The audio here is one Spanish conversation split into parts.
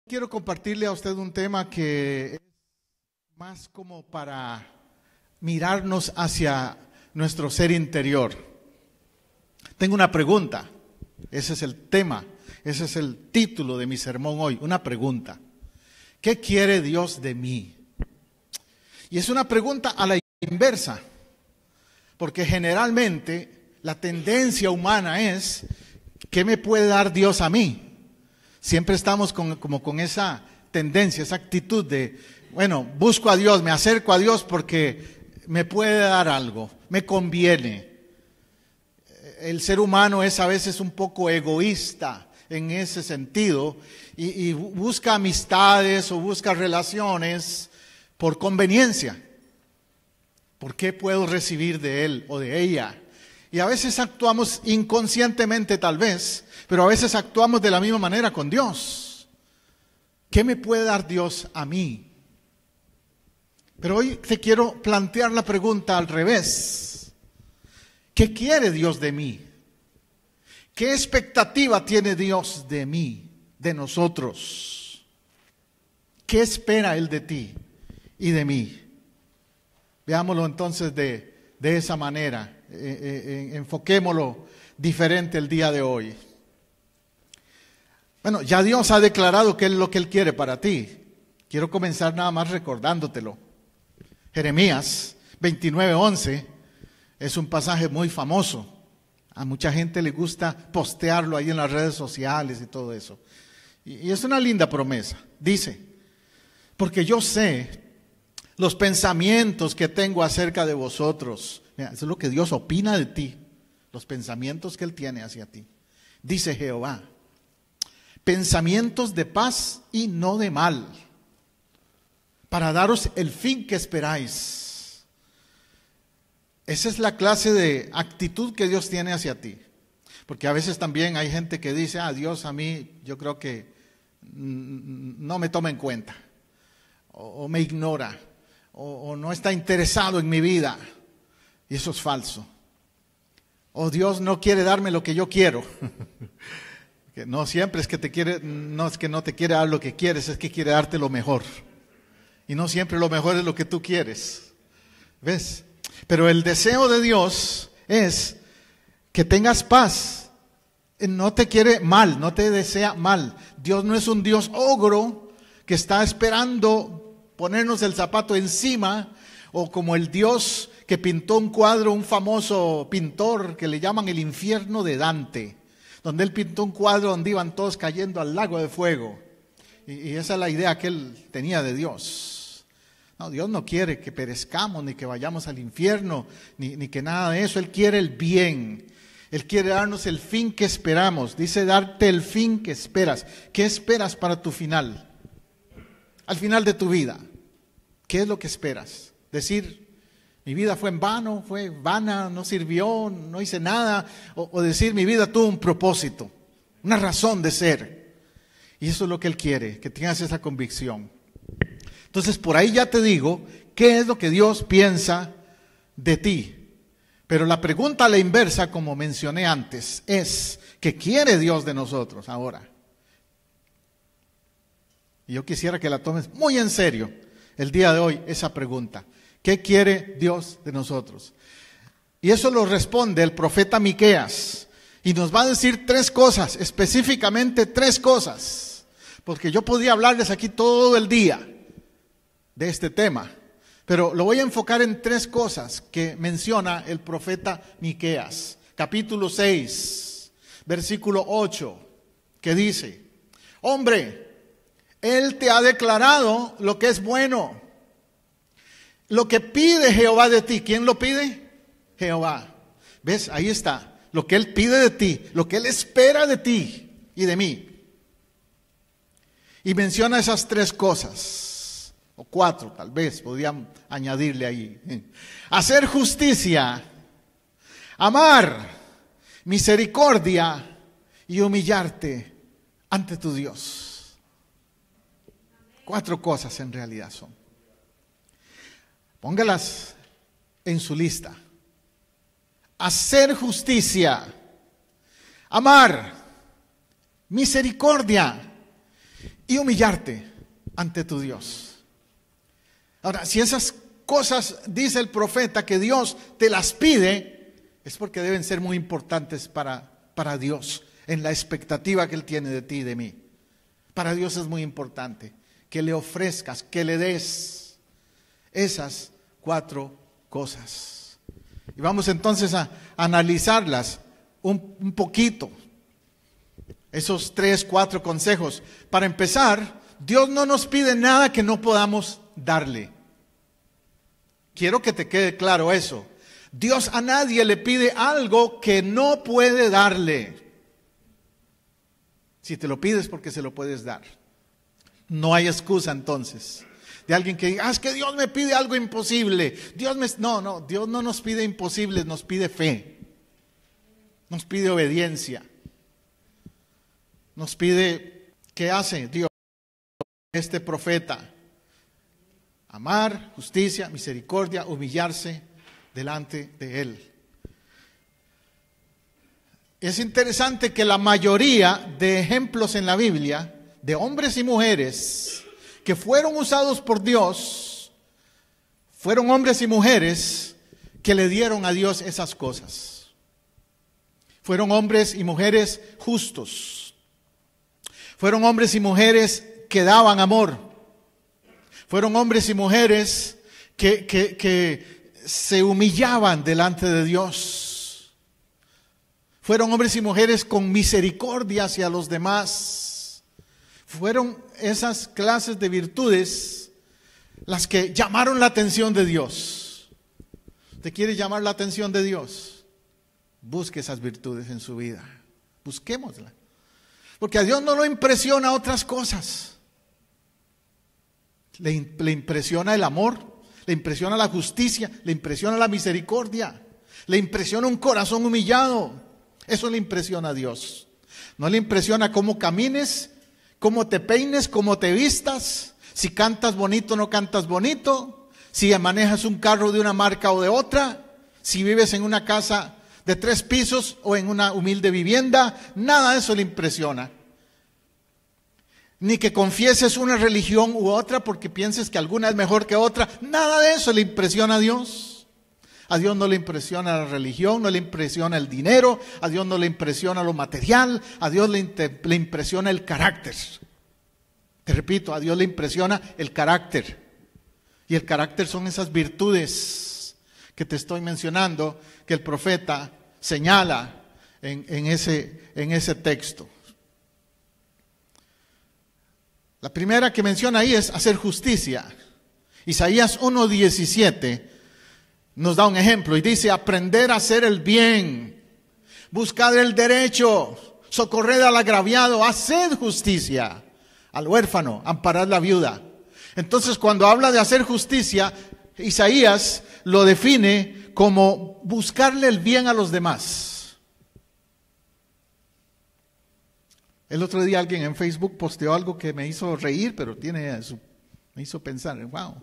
Quiero compartirle a usted un tema que es más como para mirarnos hacia nuestro ser interior. Tengo una pregunta, ese es el tema, ese es el título de mi sermón hoy, una pregunta. ¿Qué quiere Dios de mí? Y es una pregunta a la inversa, porque generalmente la tendencia humana es, ¿qué me puede dar Dios a mí? Siempre estamos como con esa tendencia, esa actitud de, bueno, busco a Dios, me acerco a Dios porque me puede dar algo, me conviene. El ser humano es a veces un poco egoísta en ese sentido y busca amistades o busca relaciones por conveniencia. ¿Por qué puedo recibir de él o de ella? Y a veces actuamos inconscientemente tal vez, pero a veces actuamos de la misma manera con Dios. ¿Qué me puede dar Dios a mí? Pero hoy te quiero plantear la pregunta al revés. ¿Qué quiere Dios de mí? ¿Qué expectativa tiene Dios de mí, de nosotros? ¿Qué espera Él de ti y de mí? Veámoslo entonces de esa manera. Enfoquémoslo diferente el día de hoy. Bueno, ya Dios ha declarado que es lo que Él quiere para ti. Quiero comenzar nada más recordándotelo. Jeremías 29:11 es un pasaje muy famoso. A mucha gente le gusta postearlo ahí en las redes sociales y todo eso. Y es una linda promesa. Dice, porque yo sé los pensamientos que tengo acerca de vosotros. Mira, eso es lo que Dios opina de ti, los pensamientos que Él tiene hacia ti. Dice Jehová, pensamientos de paz y no de mal, para daros el fin que esperáis. Esa es la clase de actitud que Dios tiene hacia ti. Porque a veces también hay gente que dice, Dios a mí yo creo que no me toma en cuenta, o me ignora, o no está interesado en mi vida. Y eso es falso. O Dios no quiere darme lo que yo quiero. Que no siempre es que te quiere, no es que no te quiere dar lo que quieres, es que quiere darte lo mejor. Y no siempre lo mejor es lo que tú quieres. ¿Ves? Pero el deseo de Dios es que tengas paz. No te quiere mal, no te desea mal. Dios no es un Dios ogro que está esperando ponernos el zapato encima, o como el Dios que pintó un cuadro, un famoso pintor que le llaman el infierno de Dante, donde él pintó un cuadro donde iban todos cayendo al lago de fuego. Y esa es la idea que él tenía de Dios. No, Dios no quiere que perezcamos, ni que vayamos al infierno, ni que nada de eso. Él quiere el bien. Él quiere darnos el fin que esperamos. Dice darte el fin que esperas. ¿Qué esperas para tu final? Al final de tu vida. ¿Qué es lo que esperas? Decir, mi vida fue en vano, fue vana, no sirvió, no hice nada. O decir, mi vida tuvo un propósito, una razón de ser. Y eso es lo que Él quiere, que tengas esa convicción. Entonces, por ahí ya te digo, ¿qué es lo que Dios piensa de ti? Pero la pregunta a la inversa, como mencioné antes, es, ¿qué quiere Dios de nosotros ahora? Y yo quisiera que la tomes muy en serio el día de hoy, esa pregunta. ¿Qué quiere Dios de nosotros? Y eso lo responde el profeta Miqueas. Y nos va a decir tres cosas, específicamente tres cosas. Porque yo podría hablarles aquí todo el día de este tema. Pero lo voy a enfocar en tres cosas que menciona el profeta Miqueas. Capítulo 6, versículo 8, que dice, hombre, Él te ha declarado lo que es bueno. Lo que pide Jehová de ti, ¿quién lo pide? Jehová. ¿Ves? Ahí está. Lo que Él pide de ti, lo que Él espera de ti y de mí. Y menciona esas tres cosas, o cuatro tal vez, podrían añadirle ahí. Hacer justicia, amar, misericordia y humillarte ante tu Dios. Cuatro cosas en realidad son. Póngalas en su lista. Hacer justicia, amar, misericordia y humillarte ante tu Dios. Ahora, si esas cosas dice el profeta que Dios te las pide, es porque deben ser muy importantes para Dios, en la expectativa que Él tiene de ti y de mí. Para Dios es muy importante que le ofrezcas, que le des esas 4 cosas. Y vamos entonces a analizarlas un poquito. Esos 3, 4 consejos. Para empezar, Dios no nos pide nada que no podamos darle. Quiero que te quede claro eso. Dios a nadie le pide algo que no puede darle. Si te lo pides porque se lo puedes dar. No hay excusa entonces de alguien que diga, es que Dios me pide algo imposible. No, Dios no nos pide imposibles, nos pide fe. Nos pide obediencia. Nos pide, ¿qué hace Dios? Este profeta. Amar, justicia, misericordia, humillarse delante de Él. Es interesante que la mayoría de ejemplos en la Biblia, de hombres y mujeres que fueron usados por Dios, fueron hombres y mujeres que le dieron a Dios esas cosas. Fueron hombres y mujeres justos. Fueron hombres y mujeres que daban amor. Fueron hombres y mujeres que se humillaban delante de Dios. Fueron hombres y mujeres con misericordia hacia los demás. Fueron esas clases de virtudes las que llamaron la atención de Dios. ¿Te quiere llamar la atención de Dios? Busque esas virtudes en su vida. Busquémoslas. Porque a Dios no lo impresiona otras cosas. Le impresiona el amor, le impresiona la justicia, le impresiona la misericordia, le impresiona un corazón humillado. Eso le impresiona a Dios. No le impresiona cómo camines, cómo te peines, cómo te vistas, si cantas bonito o no cantas bonito, si manejas un carro de una marca o de otra, si vives en una casa de 3 pisos o en una humilde vivienda. Nada de eso le impresiona. Ni que confieses una religión u otra porque pienses que alguna es mejor que otra. Nada de eso le impresiona a Dios. A Dios no le impresiona la religión, no le impresiona el dinero, a Dios no le impresiona lo material, a Dios le impresiona el carácter. Te repito, a Dios le impresiona el carácter. Y el carácter son esas virtudes que te estoy mencionando, que el profeta señala en ese texto. La primera que menciona ahí es hacer justicia. Isaías 1:17 nos da un ejemplo y dice: aprender a hacer el bien, buscar el derecho, socorrer al agraviado, haced justicia al huérfano, amparad la viuda. Entonces, cuando habla de hacer justicia, Isaías lo define como buscarle el bien a los demás. El otro día alguien en Facebook posteó algo que me hizo reír, pero me hizo pensar, wow.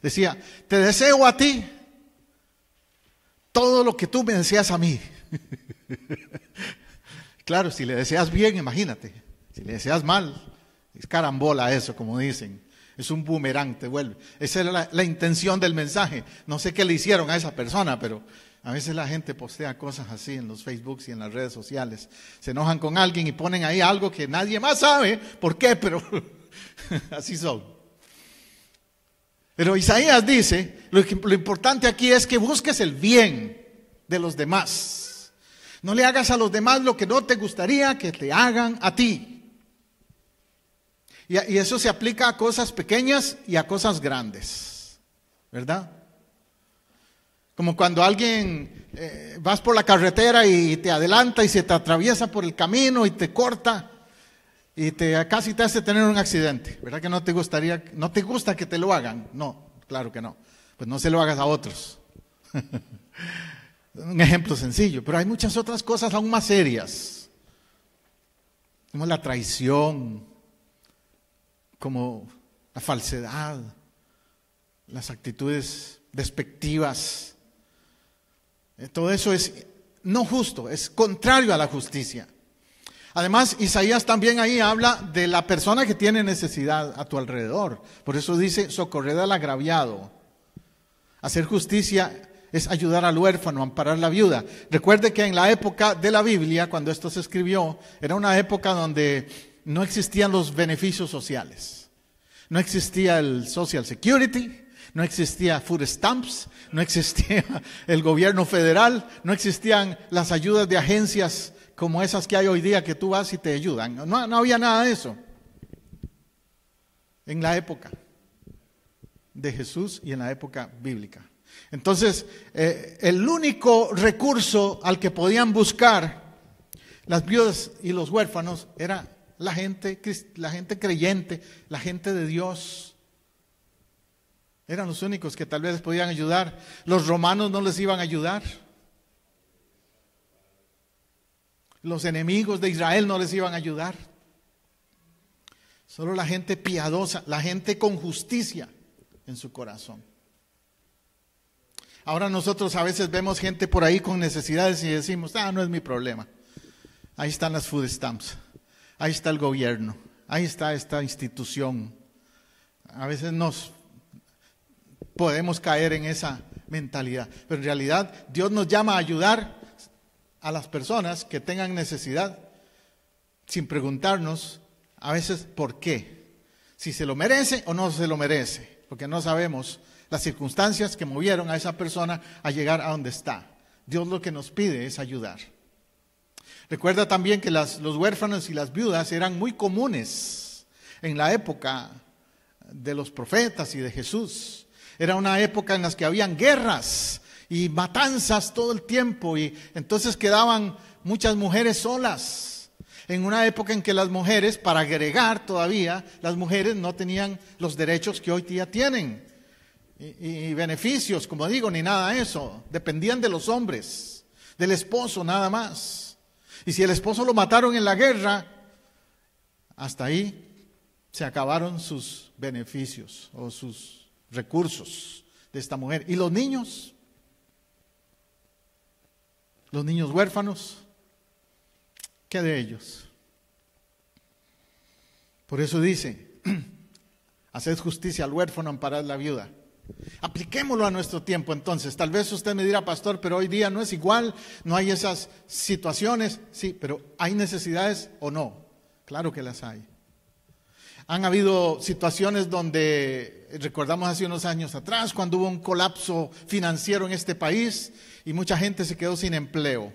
Decía: te deseo a ti todo lo que tú me deseas a mí. Claro, si le deseas bien, imagínate. Si le deseas mal, es carambola eso, como dicen. Es un boomerang, te vuelve. Esa era la intención del mensaje. No sé qué le hicieron a esa persona, pero a veces la gente postea cosas así en los Facebooks y en las redes sociales. Se enojan con alguien y ponen ahí algo que nadie más sabe por qué, pero así son. Pero Isaías dice, lo importante aquí es que busques el bien de los demás. No le hagas a los demás lo que no te gustaría que te hagan a ti. Y eso se aplica a cosas pequeñas y a cosas grandes, ¿verdad? Como cuando alguien vas por la carretera y te adelanta y se te atraviesa por el camino y te corta y casi te hace tener un accidente, ¿verdad que no te gusta que te lo hagan? No, claro que no. Pues no se lo hagas a otros. Un ejemplo sencillo, pero hay muchas otras cosas aún más serias, como la traición, como la falsedad, las actitudes despectivas. Todo eso es no justo, es contrario a la justicia. Además, Isaías también ahí habla de la persona que tiene necesidad a tu alrededor. Por eso dice, socorred al agraviado. Hacer justicia es ayudar al huérfano, amparar a la viuda. Recuerde que en la época de la Biblia, cuando esto se escribió, era una época donde no existían los beneficios sociales. No existía el Social Security, no existía food stamps, no existía el gobierno federal, no existían las ayudas de agencias como esas que hay hoy día que tú vas y te ayudan. No había nada de eso en la época de Jesús y en la época bíblica. Entonces, el único recurso al que podían buscar las viudas y los huérfanos era la gente creyente, la gente de Dios. Eran los únicos que tal vez podían ayudar. Los romanos no les iban a ayudar. Los enemigos de Israel no les iban a ayudar. Solo la gente piadosa, la gente con justicia en su corazón. Ahora nosotros a veces vemos gente por ahí con necesidades y decimos, no es mi problema. Ahí están las food stamps, ahí está el gobierno, ahí está esta institución. A veces nos podemos caer en esa mentalidad, pero en realidad Dios nos llama a ayudar a las personas que tengan necesidad sin preguntarnos a veces por qué, si se lo merece o no se lo merece, porque no sabemos las circunstancias que movieron a esa persona a llegar a donde está. Dios lo que nos pide es ayudar. Recuerda también que los huérfanos y las viudas eran muy comunes en la época de los profetas y de Jesús. Era una época en la que habían guerras y matanzas todo el tiempo, y entonces quedaban muchas mujeres solas. En una época en que las mujeres, para agregar todavía, las mujeres no tenían los derechos que hoy día tienen. Y beneficios, como digo, ni nada de eso. Dependían de los hombres, del esposo nada más. Y si el esposo lo mataron en la guerra, hasta ahí se acabaron sus beneficios o sus recursos de esta mujer. ¿Y los niños? Los niños huérfanos, ¿qué de ellos? Por eso dice, haced justicia al huérfano, amparad la viuda. Apliquémoslo a nuestro tiempo entonces. Tal vez usted me dirá, pastor, pero hoy día no es igual, no hay esas situaciones. Sí, pero ¿hay necesidades o no? Claro que las hay. Han habido situaciones donde, recordamos hace unos años atrás, cuando hubo un colapso financiero en este país y mucha gente se quedó sin empleo,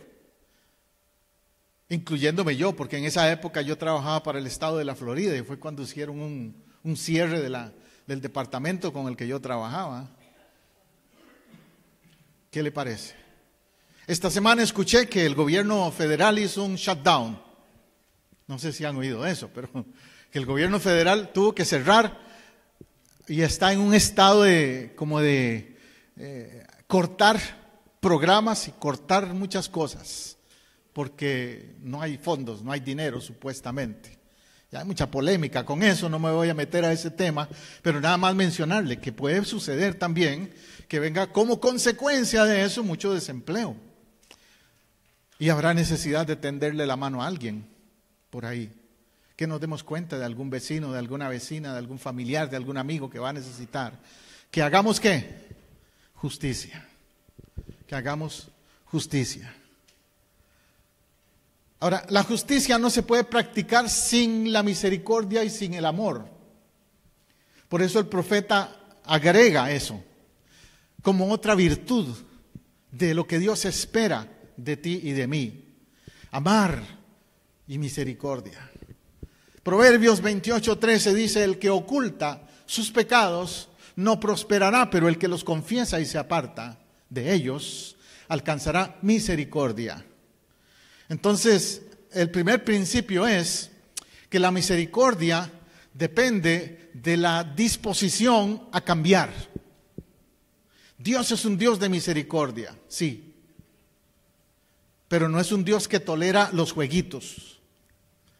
incluyéndome yo, porque en esa época yo trabajaba para el estado de la Florida y fue cuando hicieron un cierre del departamento con el que yo trabajaba. ¿Qué le parece? Esta semana escuché que el gobierno federal hizo un shutdown. No sé si han oído eso, pero que el gobierno federal tuvo que cerrar y está en un estado de cortar programas y cortar muchas cosas, porque no hay fondos, no hay dinero supuestamente. Ya hay mucha polémica con eso, no me voy a meter a ese tema, pero nada más mencionarle que puede suceder también que venga como consecuencia de eso mucho desempleo. Y habrá necesidad de tenderle la mano a alguien por ahí, que nos demos cuenta de algún vecino, de alguna vecina, de algún familiar, de algún amigo que va a necesitar. Que hagamos ¿qué? Justicia. Que hagamos justicia. Ahora, la justicia no se puede practicar sin la misericordia y sin el amor. Por eso el profeta agrega eso como otra virtud de lo que Dios espera de ti y de mí. Amar y misericordia. Proverbios 28:13 dice, el que oculta sus pecados no prosperará, pero el que los confiesa y se aparta de ellos alcanzará misericordia. Entonces, el primer principio es que la misericordia depende de la disposición a cambiar. Dios es un Dios de misericordia, sí, pero no es un Dios que tolera los jueguitos,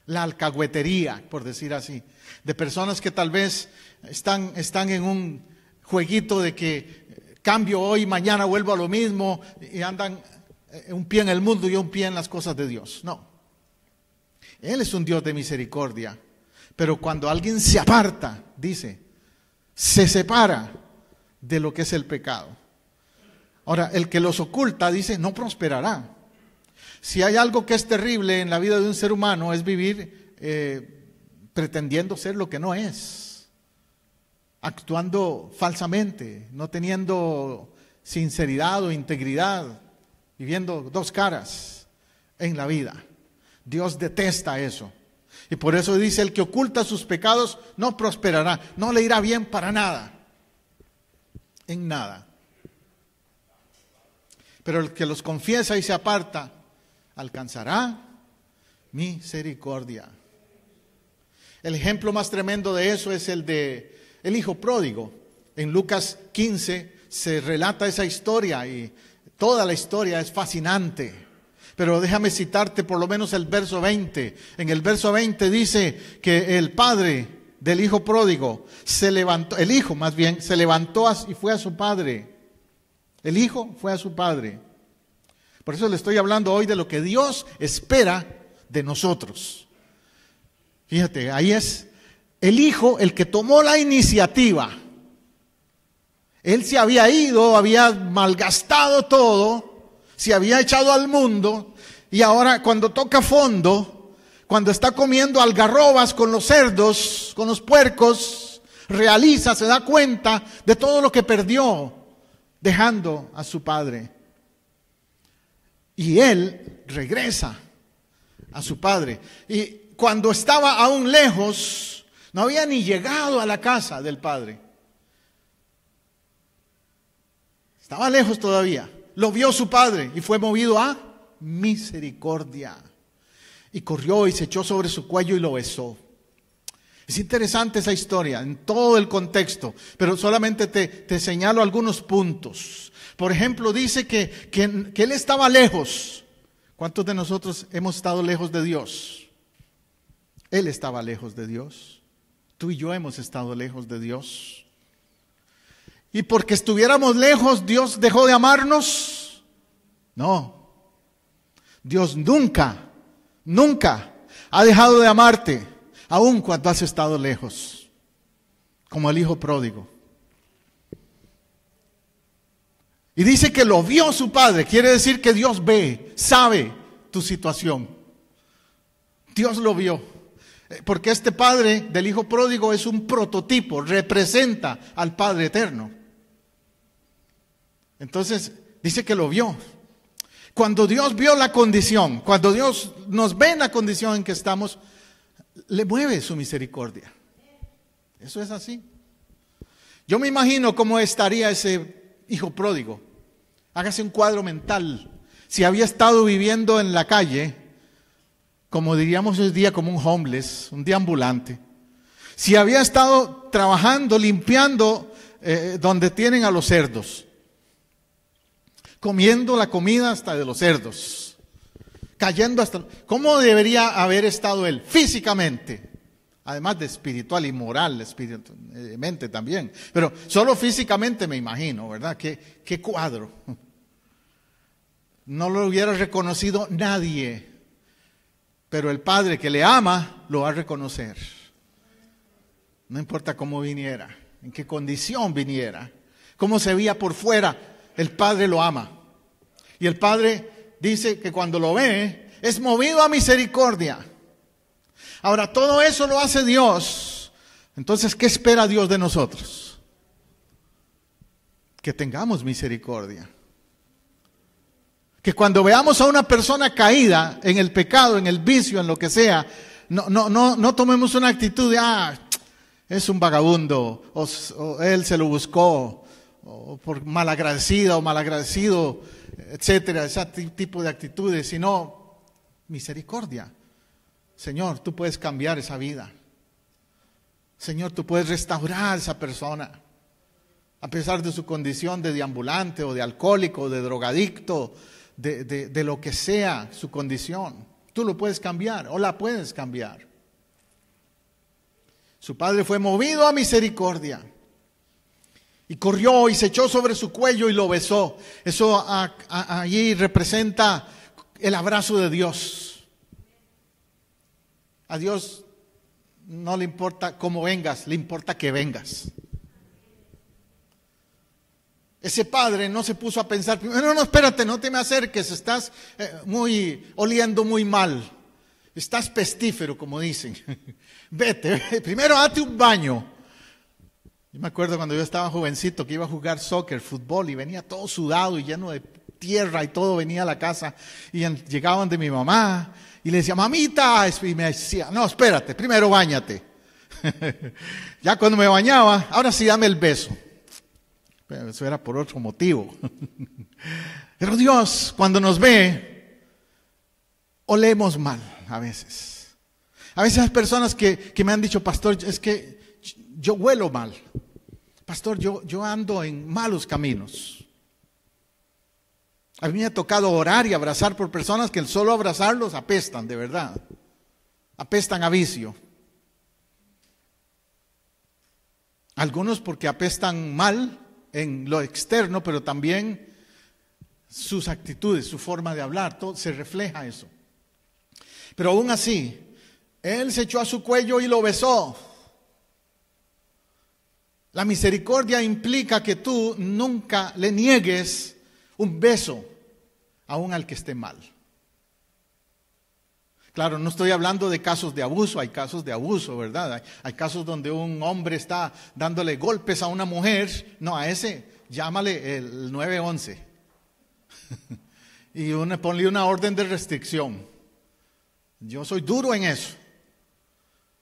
la alcahuetería, por decir así, de personas que tal vez están en un jueguito de que cambio hoy, mañana vuelvo a lo mismo y andan un pie en el mundo y un pie en las cosas de Dios. No. Él es un Dios de misericordia. Pero cuando alguien se aparta, dice, se separa de lo que es el pecado. Ahora, el que los oculta, dice, no prosperará. Si hay algo que es terrible en la vida de un ser humano, es vivir pretendiendo ser lo que no es, actuando falsamente, no teniendo sinceridad o integridad, viviendo dos caras en la vida. Dios detesta eso. Y por eso dice, el que oculta sus pecados no prosperará, no le irá bien para nada, en nada. Pero el que los confiesa y se aparta, alcanzará misericordia. El ejemplo más tremendo de eso es el de el hijo pródigo. En Lucas 15 se relata esa historia y toda la historia es fascinante. Pero déjame citarte por lo menos el verso 20. En el verso 20 dice que el padre del hijo pródigo se levantó, el hijo más bien, se levantó y fue a su padre. El hijo fue a su padre. Por eso le estoy hablando hoy de lo que Dios espera de nosotros. Fíjate, ahí es el hijo el que tomó la iniciativa. Él se había ido, había malgastado todo, se había echado al mundo y ahora cuando toca fondo, cuando está comiendo algarrobas con los cerdos, con los puercos, realiza, se da cuenta de todo lo que perdió dejando a su padre. Y él regresa a su padre. Y cuando estaba aún lejos, no había ni llegado a la casa del padre. Estaba lejos todavía. Lo vio su padre y fue movido a misericordia. Y corrió y se echó sobre su cuello y lo besó. Es interesante esa historia en todo el contexto, pero solamente te señalo algunos puntos. Por ejemplo, dice que él estaba lejos. ¿Cuántos de nosotros hemos estado lejos de Dios? Él estaba lejos de Dios. Tú y yo hemos estado lejos de Dios. ¿Y porque estuviéramos lejos, Dios dejó de amarnos? No. Dios nunca ha dejado de amarte, aun cuando has estado lejos, como el hijo pródigo. Y dice que lo vio su padre, quiere decir que Dios ve, sabe tu situación. Dios lo vio, porque este padre del hijo pródigo es un prototipo, representa al Padre eterno. Entonces, dice que lo vio. Cuando Dios vio la condición, cuando Dios nos ve en la condición en que estamos, le mueve su misericordia. Eso es así. Yo me imagino cómo estaría ese hijo pródigo. Hágase un cuadro mental. Si había estado viviendo en la calle, como diríamos hoy día, como un homeless, un deambulante. Si había estado trabajando, limpiando donde tienen a los cerdos, comiendo la comida hasta de los cerdos, cayendo hasta... ¿Cómo debería haber estado él físicamente? Además de espiritual y moral, espiritualmente también. Pero solo físicamente me imagino, ¿verdad? ¿Qué cuadro? No lo hubiera reconocido nadie. Pero el Padre que le ama, lo va a reconocer. No importa cómo viniera, en qué condición viniera, cómo se veía por fuera, el Padre lo ama. Y el Padre dice que cuando lo ve, es movido a misericordia. Ahora, todo eso lo hace Dios. Entonces, ¿qué espera Dios de nosotros? Que tengamos misericordia. Que cuando veamos a una persona caída en el pecado, en el vicio, en lo que sea, no tomemos una actitud de, es un vagabundo, o él se lo buscó, o por malagradecida o malagradecido, etcétera, ese tipo de actitudes, sino misericordia. Señor, tú puedes cambiar esa vida. Señor, tú puedes restaurar a esa persona. A pesar de su condición de deambulante o de alcohólico, de drogadicto, de lo que sea su condición. Tú lo puedes cambiar o la puedes cambiar. Su padre fue movido a misericordia. Y corrió y se echó sobre su cuello y lo besó. Eso allí representa el abrazo de Dios. A Dios no le importa cómo vengas, le importa que vengas. Ese padre no se puso a pensar, no, espérate, no te me acerques, estás oliendo muy mal, estás pestífero, como dicen. Vete, primero date un baño. Yo me acuerdo cuando yo estaba jovencito que iba a jugar soccer, fútbol, y venía todo sudado y lleno de tierra y todo, venía a la casa y llegaban de mi mamá y le decía, mamita, y me decía, no, espérate, primero báñate. Ya cuando me bañaba, ahora sí dame el beso. Pero eso era por otro motivo. Pero Dios, cuando nos ve, olemos mal a veces. A veces hay personas que me han dicho, pastor, es que yo huelo mal. Pastor, yo ando en malos caminos. A mí me ha tocado orar y abrazar por personas que el solo abrazarlos apestan, de verdad. Apestan a vicio. Algunos porque apestan mal en lo externo, pero también sus actitudes, su forma de hablar, todo se refleja eso. Pero aún así, él se echó a su cuello y lo besó. La misericordia implica que tú nunca le niegues un beso aún al que esté mal. Claro, no estoy hablando de casos de abuso, hay casos de abuso, ¿verdad? Hay casos donde un hombre está dándole golpes a una mujer, no, a ese llámale el 911 y ponle una orden de restricción. Yo soy duro en eso.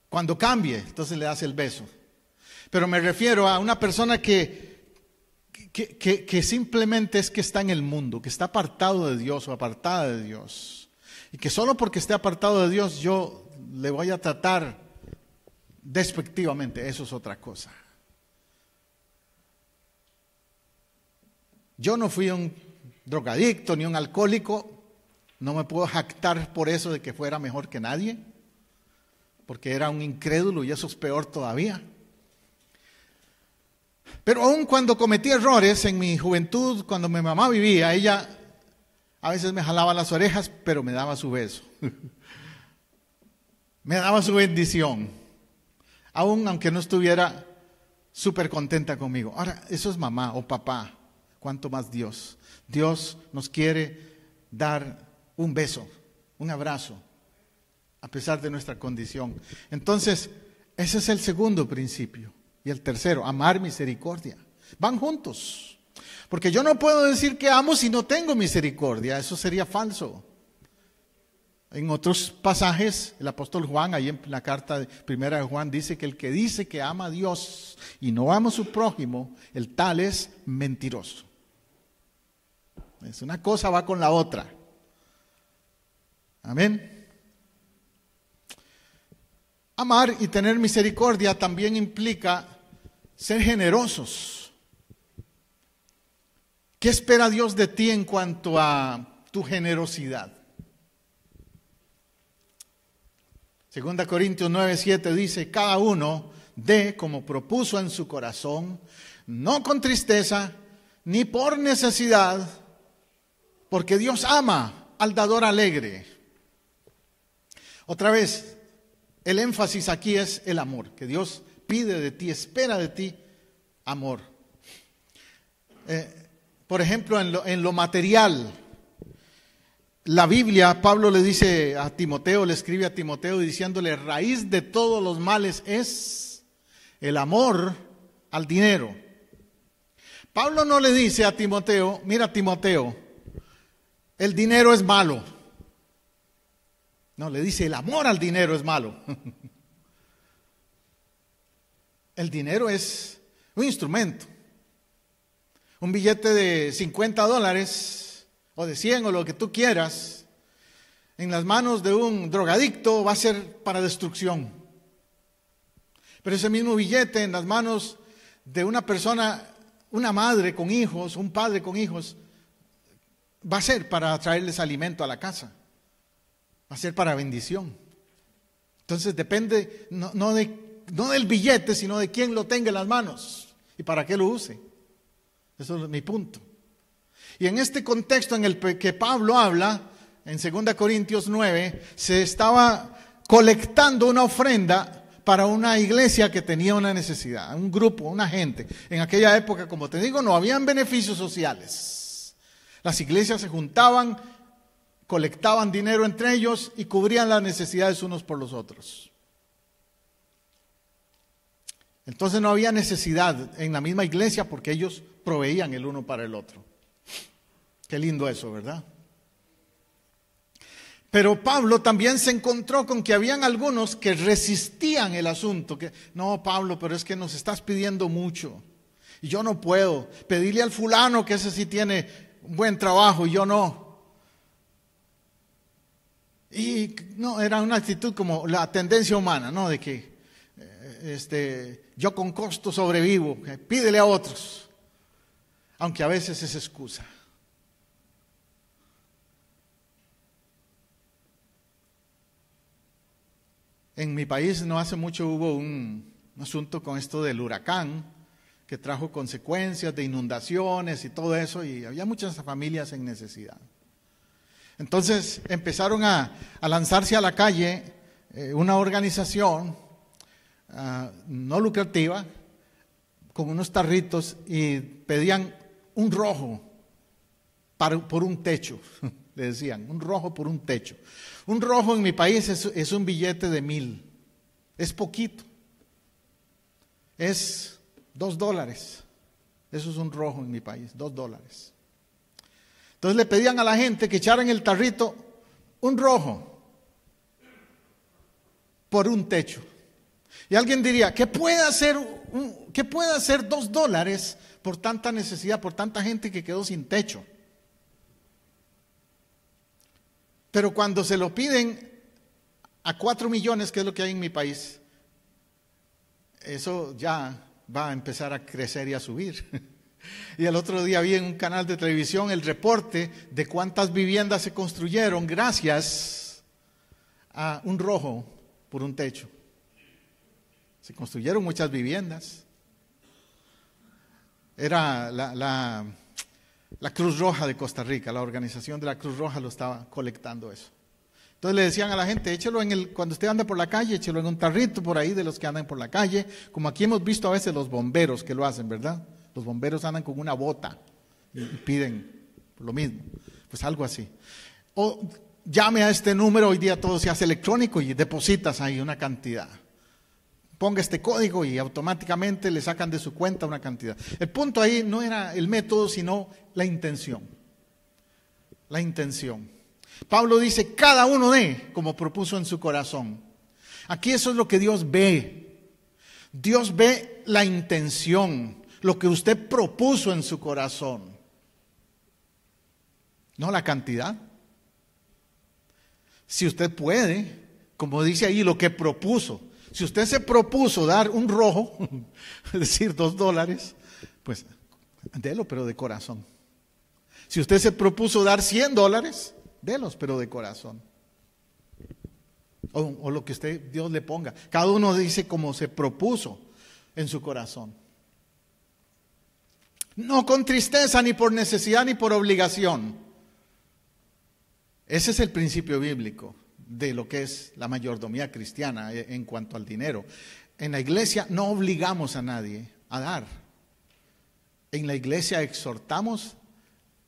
Cuando cambie, entonces le das el beso. Pero me refiero a una persona que simplemente es que está en el mundo, que está apartado de Dios o apartada de Dios. Y que solo porque esté apartado de Dios yo le voy a tratar despectivamente, eso es otra cosa. Yo no fui un drogadicto ni un alcohólico, no me puedo jactar por eso de que fuera mejor que nadie, porque era un incrédulo y eso es peor todavía. Pero aun cuando cometí errores en mi juventud, cuando mi mamá vivía, ella a veces me jalaba las orejas, pero me daba su beso. Me daba su bendición. Aun aunque no estuviera súper contenta conmigo. Ahora, eso es mamá o papá. ¿Cuánto más Dios? Dios nos quiere dar un beso, un abrazo, a pesar de nuestra condición. Entonces, ese es el segundo principio. Y el tercero, amar misericordia. Van juntos. Porque yo no puedo decir que amo si no tengo misericordia, eso sería falso. En otros pasajes, el apóstol Juan, ahí en la carta primera de Juan, dice que el que dice que ama a Dios y no ama a su prójimo, el tal es mentiroso. Es una cosa va con la otra. Amén. Amar y tener misericordia también implica ser generosos. ¿Qué espera Dios de ti en cuanto a tu generosidad? 2 Corintios 9:7 dice, cada uno dé como propuso en su corazón, no con tristeza, ni por necesidad, porque Dios ama al dador alegre. Otra vez, el énfasis aquí es el amor, que Dios pide de ti, espera de ti amor. Por ejemplo, en lo material, la Biblia, Pablo le dice a Timoteo, le escribe a Timoteo diciéndole, raíz de todos los males es el amor al dinero. Pablo no le dice a Timoteo, mira Timoteo, el dinero es malo. No, le dice, el amor al dinero es malo. El dinero es un instrumento. Un billete de $50 o de 100 o lo que tú quieras, en las manos de un drogadicto va a ser para destrucción. Pero ese mismo billete en las manos de una persona, una madre con hijos, un padre con hijos, va a ser para traerles alimento a la casa. Va a ser para bendición. Entonces depende no del billete, sino de quién lo tenga en las manos y para qué lo use. Eso es mi punto. Y en este contexto en el que Pablo habla, en 2 Corintios 9, se estaba colectando una ofrenda para una iglesia que tenía una necesidad, un grupo, una gente. En aquella época, como te digo, no habían beneficios sociales. Las iglesias se juntaban, colectaban dinero entre ellos y cubrían las necesidades unos por los otros. Entonces no había necesidad en la misma iglesia porque ellos proveían el uno para el otro. Qué lindo eso, ¿verdad? Pero Pablo también se encontró con que habían algunos que resistían el asunto. Que, no, Pablo, pero es que nos estás pidiendo mucho. Y yo no puedo. Pedirle al fulano que ese sí tiene un buen trabajo y yo no. Y no, era una actitud como la tendencia humana, ¿no? De que yo con costo sobrevivo. Pídele a otros. Aunque a veces es excusa. En mi país no hace mucho hubo un asunto con esto del huracán que trajo consecuencias de inundaciones y todo eso, y había muchas familias en necesidad. Entonces empezaron a lanzarse a la calle una organización no lucrativa con unos tarritos y pedían un rojo por un techo, le decían, un rojo por un techo. Un rojo en mi país es un billete de 1,000, es poquito, es $2, eso es un rojo en mi país, $2. Entonces le pedían a la gente que echaran el tarrito un rojo por un techo. Y alguien diría, ¿qué puede hacer $2 por tanta necesidad, por tanta gente que quedó sin techo? Pero cuando se lo piden a 4 millones, que es lo que hay en mi país, eso ya va a empezar a crecer y a subir. Y el otro día vi en un canal de televisión el reporte de cuántas viviendas se construyeron gracias a un rojo por un techo. Se construyeron muchas viviendas. Era la Cruz Roja de Costa Rica, la organización de la Cruz Roja lo estaba colectando eso. Entonces le decían a la gente, échelo cuando usted anda por la calle, échelo en un tarrito por ahí de los que andan por la calle, como aquí hemos visto a veces los bomberos que lo hacen, ¿verdad? Los bomberos andan con una bota y piden lo mismo, pues algo así. O llame a este número, hoy día todo se hace electrónico y depositas ahí una cantidad. Ponga este código y automáticamente le sacan de su cuenta una cantidad. El punto ahí no era el método, sino la intención. La intención. Pablo dice, cada uno dé como propuso en su corazón. Aquí eso es lo que Dios ve. Dios ve la intención, lo que usted propuso en su corazón. No la cantidad. Si usted puede, como dice ahí, lo que propuso. Si usted se propuso dar un rojo, es decir, $2, pues délo, pero de corazón. Si usted se propuso dar $100, délos, pero de corazón. O lo que Dios le ponga. Cada uno dice como se propuso en su corazón. No con tristeza, ni por necesidad, ni por obligación. Ese es el principio bíblico de lo que es la mayordomía cristiana en cuanto al dinero. En la iglesia no obligamos a nadie a dar. En la iglesia exhortamos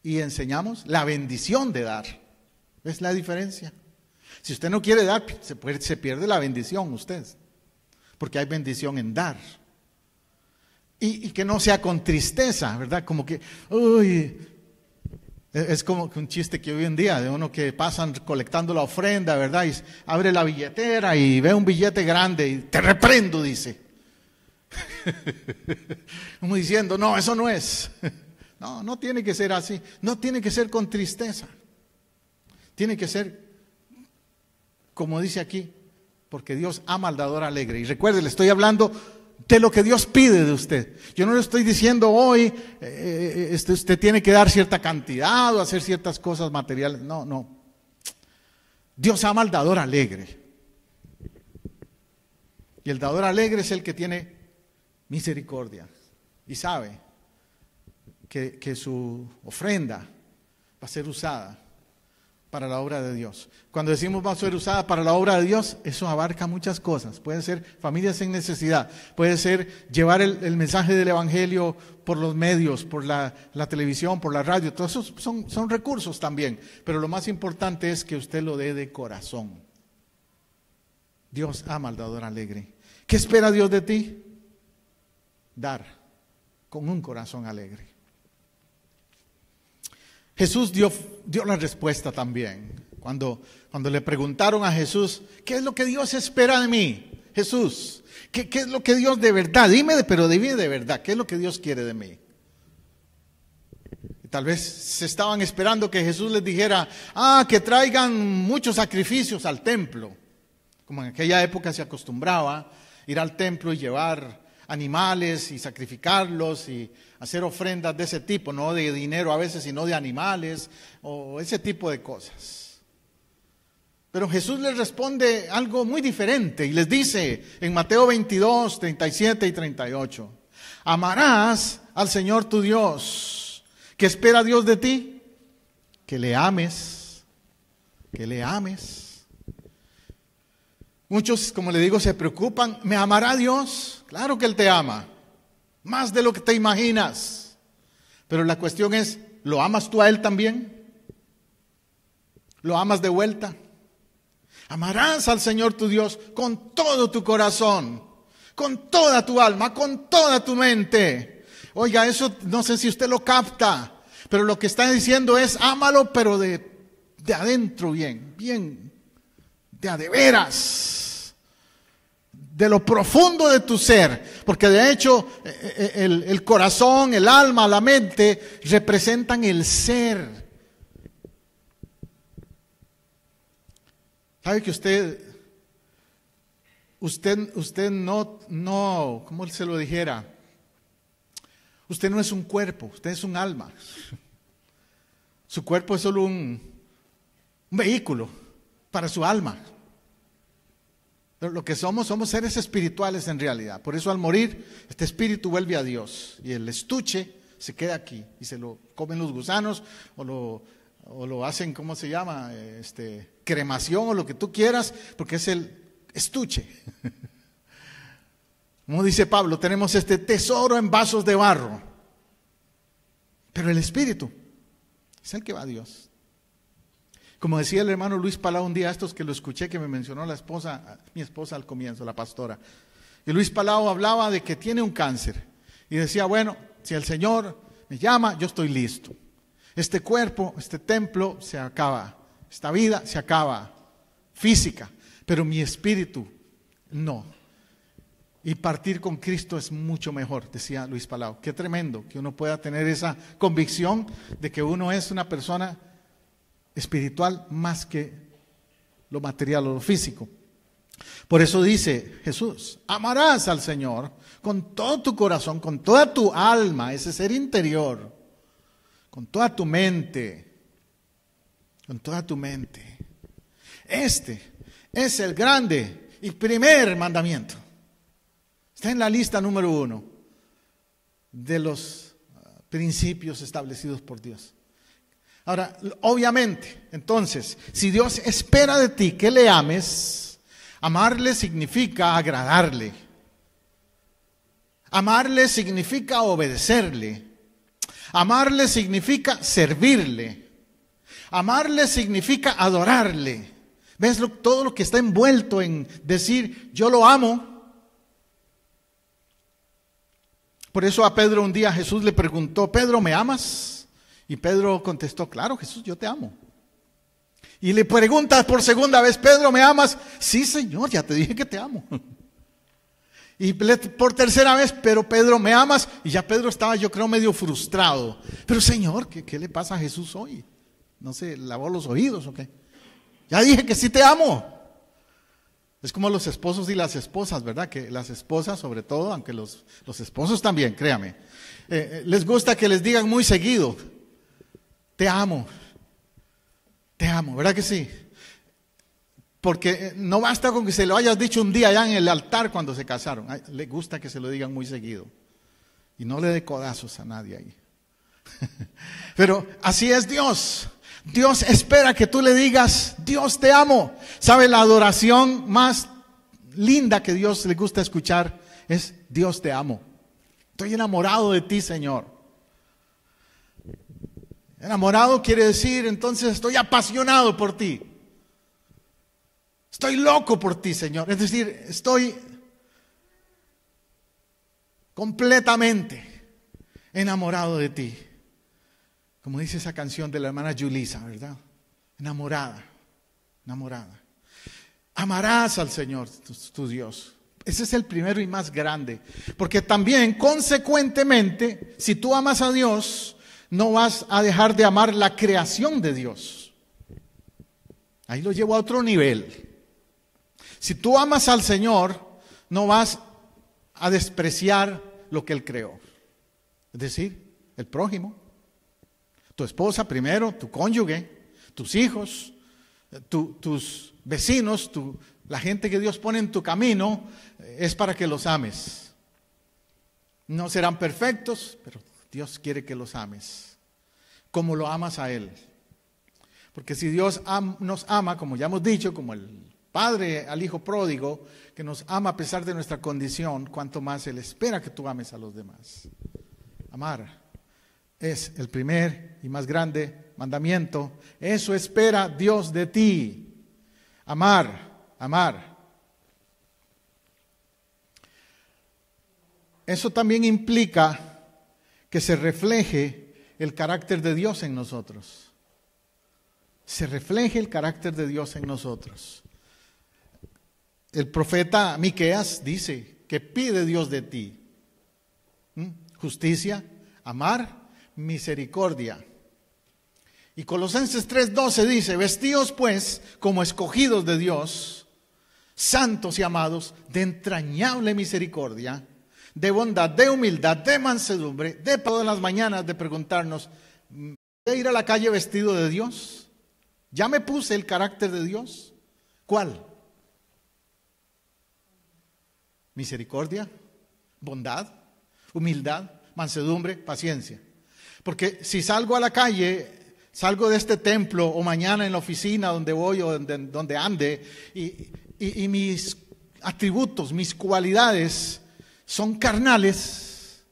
y enseñamos la bendición de dar. ¿Ves la diferencia? Si usted no quiere dar, se pierde la bendición usted, porque hay bendición en dar. Y que no sea con tristeza, ¿verdad? Como que, uy, es como un chiste que hoy en día, de uno que pasan colectando la ofrenda, ¿verdad? Y abre la billetera y ve un billete grande y te reprendo, dice. Como diciendo, no, eso no es. No, no tiene que ser así. No tiene que ser con tristeza. Tiene que ser, como dice aquí, porque Dios ama al dador alegre. Y recuerde, le estoy hablando de lo que Dios pide de usted. Yo no le estoy diciendo hoy, usted tiene que dar cierta cantidad o hacer ciertas cosas materiales. No, no. Dios ama al dador alegre. Y el dador alegre es el que tiene misericordia y sabe que su ofrenda va a ser usada para la obra de Dios. Cuando decimos va a ser usada para la obra de Dios, eso abarca muchas cosas. Puede ser familias en necesidad, puede ser llevar el mensaje del Evangelio por los medios, por la televisión, por la radio. Todos esos son recursos también. Pero lo más importante es que usted lo dé de corazón. Dios ama al dador alegre. ¿Qué espera Dios de ti? Dar con un corazón alegre. Jesús dio la respuesta también. Cuando le preguntaron a Jesús, ¿qué es lo que Dios espera de mí? Jesús, ¿qué es lo que Dios de verdad? Pero dime de verdad, ¿qué es lo que Dios quiere de mí? Y tal vez se estaban esperando que Jesús les dijera, que traigan muchos sacrificios al templo. Como en aquella época se acostumbraba ir al templo y llevar animales y sacrificarlos y hacer ofrendas de ese tipo, no de dinero a veces, sino de animales o ese tipo de cosas. Pero Jesús les responde algo muy diferente y les dice en Mateo 22, 37 y 38, amarás al Señor tu Dios. ¿Qué espera Dios de ti? Que le ames, que le ames. Muchos, como le digo, se preocupan, ¿me amará Dios? Claro que Él te ama, más de lo que te imaginas. Pero la cuestión es, ¿lo amas tú a Él también? ¿Lo amas de vuelta? Amarás al Señor tu Dios con todo tu corazón, con toda tu alma, con toda tu mente. Oiga, eso no sé si usted lo capta, pero lo que está diciendo es, ámalo, pero de adentro bien, de veras. De lo profundo de tu ser, porque de hecho el corazón, el alma, la mente representan el ser. ¿Sabe que usted no, ¿cómo se lo dijera? Usted no es un cuerpo, usted es un alma. Su cuerpo es solo un vehículo para su alma. Lo que somos seres espirituales en realidad. Por eso al morir, este espíritu vuelve a Dios. Y el estuche se queda aquí. Y se lo comen los gusanos o lo hacen, ¿cómo se llama? Cremación o lo que tú quieras, porque es el estuche. Como dice Pablo, tenemos este tesoro en vasos de barro. Pero el espíritu es el que va a Dios. Como decía el hermano Luis Palau un día, estos que lo escuché, que me mencionó mi esposa al comienzo, la pastora. Y Luis Palau hablaba de que tiene un cáncer. Y decía, bueno, si el Señor me llama, yo estoy listo. Este cuerpo, este templo se acaba. Esta vida se acaba, física. Pero mi espíritu, no. Y partir con Cristo es mucho mejor, decía Luis Palau. Qué tremendo que uno pueda tener esa convicción de que uno es una persona espiritual más que lo material o lo físico. Por eso dice Jesús, amarás al Señor con todo tu corazón, con toda tu alma, ese ser interior, con toda tu mente, con toda tu mente. Este es el grande y primer mandamiento. Está en la lista número 1 de los principios establecidos por Dios. Ahora, obviamente, entonces, si Dios espera de ti que le ames, amarle significa agradarle. Amarle significa obedecerle. Amarle significa servirle. Amarle significa adorarle. ¿Ves todo lo que está envuelto en decir, yo lo amo? Por eso a Pedro un día Jesús le preguntó, Pedro, ¿me amas? Y Pedro contestó, claro, Jesús, yo te amo. Y le pregunta por segunda vez, Pedro, ¿me amas? Sí, Señor, ya te dije que te amo. Y por tercera vez, pero Pedro, ¿me amas? Y ya Pedro estaba, yo creo, medio frustrado. Pero Señor, ¿qué le pasa a Jesús hoy? No sé, ¿lavó los oídos o qué? Ya dije que sí te amo. Es como los esposos y las esposas, ¿verdad? Que las esposas, sobre todo, aunque los esposos también, créame, les gusta que les digan muy seguido, te amo, ¿verdad que sí? Porque no basta con que se lo hayas dicho un día allá en el altar cuando se casaron. Le gusta que se lo digan muy seguido. Y no le dé codazos a nadie ahí. Pero así es Dios. Dios espera que tú le digas, Dios te amo. ¿Sabe? La adoración más linda que Dios le gusta escuchar es Dios te amo. Estoy enamorado de ti, Señor. Enamorado quiere decir, entonces estoy apasionado por ti. Estoy loco por ti, Señor. Es decir, estoy completamente enamorado de ti. Como dice esa canción de la hermana Julisa, ¿verdad? Enamorada, enamorada. Amarás al Señor, tu Dios. Ese es el primero y más grande. Porque también, consecuentemente, si tú amas a Dios, no vas a dejar de amar la creación de Dios. Ahí lo llevo a otro nivel. Si tú amas al Señor, no vas a despreciar lo que Él creó. Es decir, el prójimo, tu esposa primero, tu cónyuge, tus hijos, tus vecinos, la gente que Dios pone en tu camino, es para que los ames. No serán perfectos, pero Dios quiere que los ames, como lo amas a Él. Porque si Dios nos ama, como ya hemos dicho, como el Padre al Hijo pródigo, que nos ama a pesar de nuestra condición, cuanto más Él espera que tú ames a los demás. Amar es el primer y más grande mandamiento. Eso espera Dios de ti. Amar, amar. Eso también implica que se refleje el carácter de Dios en nosotros. Se refleje el carácter de Dios en nosotros. El profeta Miqueas dice que pide Dios de ti justicia, amar, misericordia. Y Colosenses 3:12 dice, vestíos pues como escogidos de Dios, santos y amados, de entrañable misericordia, de bondad, de humildad, de mansedumbre, de todas las mañanas de preguntarnos, ¿voy a ir a la calle vestido de Dios? ¿Ya me puse el carácter de Dios? ¿Cuál? Misericordia, bondad, humildad, mansedumbre, paciencia. Porque si salgo a la calle, salgo de este templo o mañana en la oficina donde voy o donde ande y mis atributos, mis cualidades son carnales,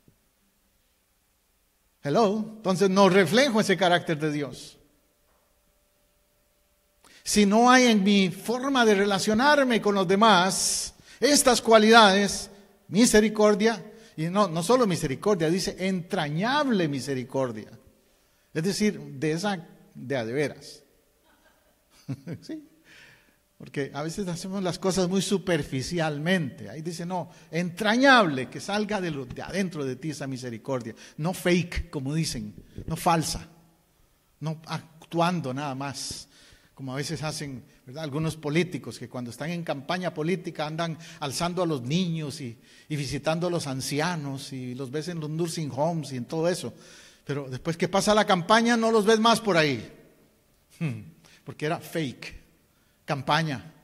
entonces no reflejo ese carácter de Dios. Si no hay en mi forma de relacionarme con los demás estas cualidades, misericordia, y no solo misericordia, dice entrañable misericordia. Es decir, de a de veras. ¿Sí? Porque a veces hacemos las cosas muy superficialmente. Ahí dice, no, entrañable, que salga de adentro de ti esa misericordia. No fake, como dicen, no falsa, no actuando nada más. Como a veces hacen, ¿verdad?, algunos políticos que cuando están en campaña política andan alzando a los niños y visitando a los ancianos y los ves en los nursing homes y en todo eso. Pero después que pasa la campaña no los ves más por ahí. Porque era fake, campaña.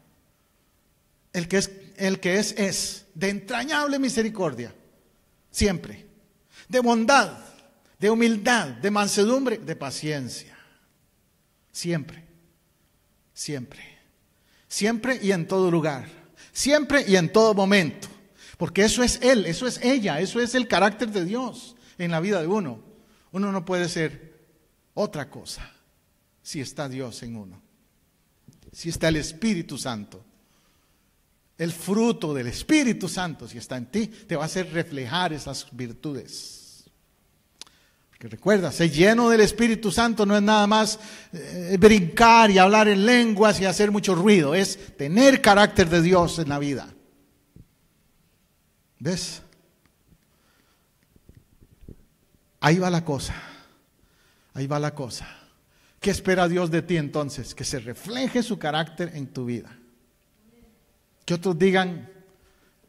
El que es de entrañable misericordia, siempre. De bondad, de humildad, de mansedumbre, de paciencia. Siempre. Siempre, siempre y en todo lugar, siempre y en todo momento, porque eso es Él, eso es ella, eso es el carácter de Dios en la vida de uno. Uno no puede ser otra cosa si está Dios en uno, si está el Espíritu Santo. El fruto del Espíritu Santo, si está en ti, te va a hacer reflejar esas virtudes. Porque recuerda, ser lleno del Espíritu Santo no es nada más brincar y hablar en lenguas y hacer mucho ruido. Es tener carácter de Dios en la vida. ¿Ves? Ahí va la cosa. Ahí va la cosa. ¿Qué espera Dios de ti entonces? Que se refleje su carácter en tu vida. Que otros digan,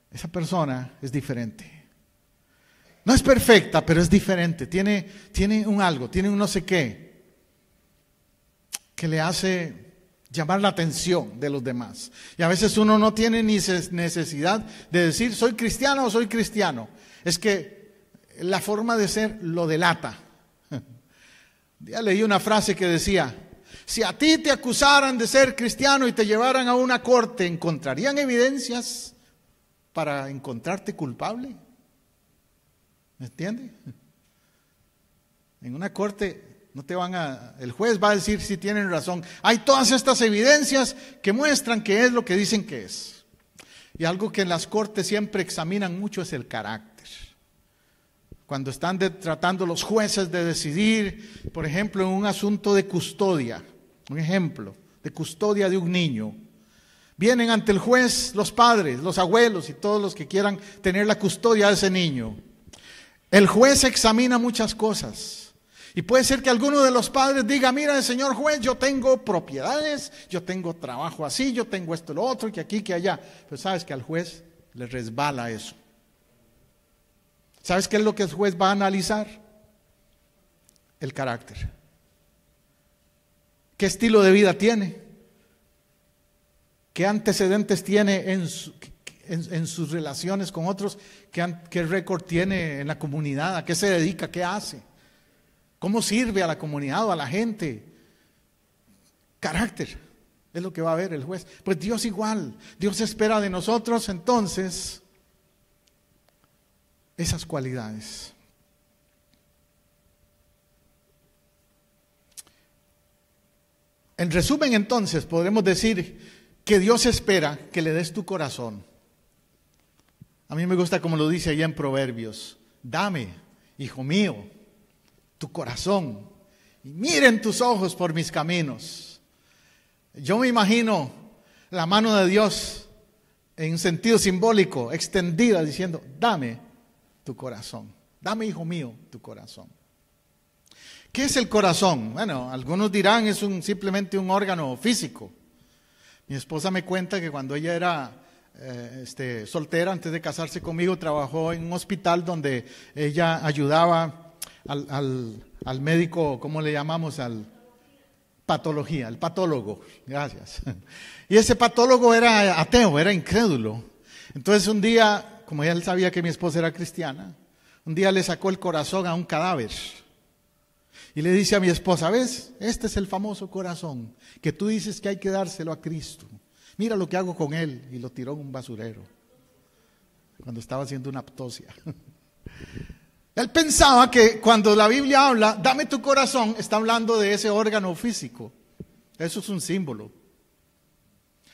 esa persona es diferente. No es perfecta, pero es diferente. Tiene un algo, tiene un no sé qué, que le hace llamar la atención de los demás. Y a veces uno no tiene ni necesidad de decir, soy cristiano o soy cristiano. Es que la forma de ser lo delata. Ya leí una frase que decía, Si a ti te acusaran de ser cristiano y te llevaran a una corte, ¿encontrarían evidencias para encontrarte culpable? ¿Me entiende? En una corte no te van el juez va a decir si tienen razón. Hay todas estas evidencias que muestran que es lo que dicen que es. Y algo que en las cortes siempre examinan mucho es el carácter. Cuando están tratando los jueces de decidir, por ejemplo, en un asunto de custodia, un ejemplo de custodia de un niño, vienen ante el juez los padres, los abuelos y todos los que quieran tener la custodia de ese niño. El juez examina muchas cosas. Y puede ser que alguno de los padres diga, mira, señor juez, yo tengo propiedades, yo tengo trabajo así, yo tengo esto, lo otro, que aquí, que allá. Pero sabes que al juez le resbala eso. ¿Sabes qué es lo que el juez va a analizar? El carácter. ¿Qué estilo de vida tiene? ¿Qué antecedentes tiene en sus relaciones con otros? ¿Qué récord tiene en la comunidad? ¿A qué se dedica? ¿Qué hace? ¿Cómo sirve a la comunidad o a la gente? Carácter es lo que va a ver el juez. Pues Dios igual. Dios espera de nosotros entonces esas cualidades. En resumen, entonces, podremos decir que Dios espera que le des tu corazón. A mí me gusta como lo dice allá en Proverbios. Dame, hijo mío, tu corazón, y miren tus ojos por mis caminos. Yo me imagino la mano de Dios en un sentido simbólico, extendida, diciendo, dame tu corazón, dame, hijo mío, tu corazón. ¿Qué es el corazón? Bueno, algunos dirán es simplemente un órgano físico. Mi esposa me cuenta que cuando ella era soltera, antes de casarse conmigo, trabajó en un hospital donde ella ayudaba al médico, ¿cómo le llamamos? Al patología, el patólogo, gracias. Y ese patólogo era ateo, era incrédulo. Entonces un día, como él sabía que mi esposa era cristiana, un día le sacó el corazón a un cadáver. Y le dice a mi esposa, ¿ves? Este es el famoso corazón, que tú dices que hay que dárselo a Cristo. Mira lo que hago con él. Y lo tiró en un basurero, cuando estaba haciendo una autopsia. Él pensaba que cuando la Biblia habla, dame tu corazón, está hablando de ese órgano físico. Eso es un símbolo.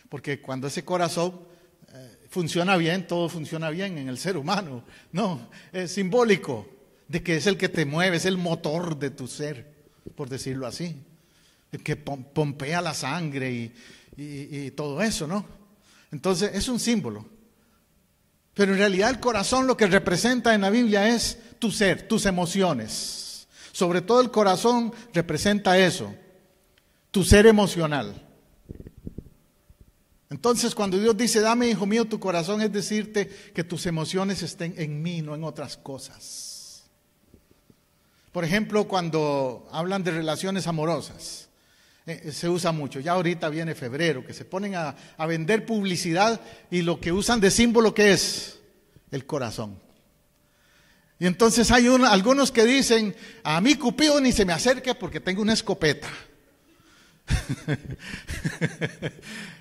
Porque cuando ese corazón funciona bien, todo funciona bien en el ser humano. No, es simbólico de que es el que te mueve, es el motor de tu ser, por decirlo así. El que pompea la sangre y todo eso, ¿no? Entonces es un símbolo. Pero en realidad el corazón lo que representa en la Biblia es tu ser, tus emociones. Sobre todo el corazón representa eso, tu ser emocional. Entonces cuando Dios dice, dame, hijo mío, tu corazón, es decirte que tus emociones estén en mí, no en otras cosas. Por ejemplo, cuando hablan de relaciones amorosas, se usa mucho. Ya ahorita viene febrero, que se ponen a vender publicidad y lo que usan de símbolo, ¿qué es? El corazón. Y entonces hay algunos que dicen, a mí Cupido ni se me acerque porque tengo una escopeta.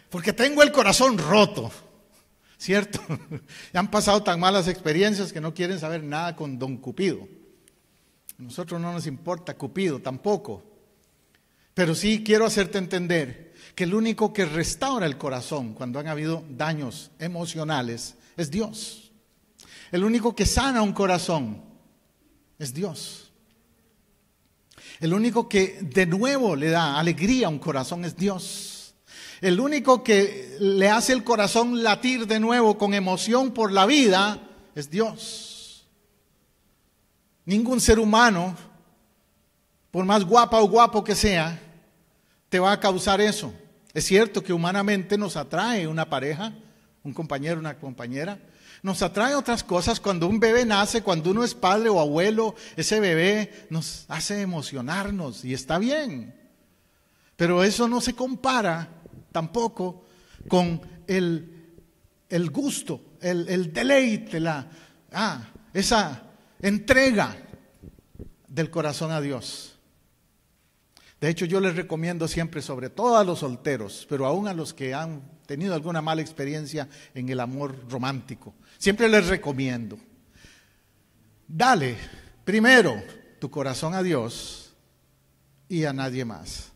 Porque tengo el corazón roto, ¿cierto? Ya han pasado tan malas experiencias que no quieren saber nada con don Cupido. A nosotros no nos importa Cupido tampoco. Pero sí quiero hacerte entender que el único que restaura el corazón cuando han habido daños emocionales es Dios. El único que sana un corazón es Dios. El único que de nuevo le da alegría a un corazón es Dios. El único que le hace el corazón latir de nuevo con emoción por la vida es Dios. Ningún ser humano, por más guapa o guapo que sea, te va a causar eso. Es cierto que humanamente nos atrae una pareja, un compañero, una compañera. Nos atrae otras cosas. Cuando un bebé nace, cuando uno es padre o abuelo, ese bebé nos hace emocionarnos y está bien. Pero eso no se compara tampoco con el gusto, el deleite, esa entrega del corazón a Dios. De hecho, yo les recomiendo siempre, sobre todo a los solteros, pero aún a los que han tenido alguna mala experiencia en el amor romántico, siempre les recomiendo, dale primero tu corazón a Dios y a nadie más.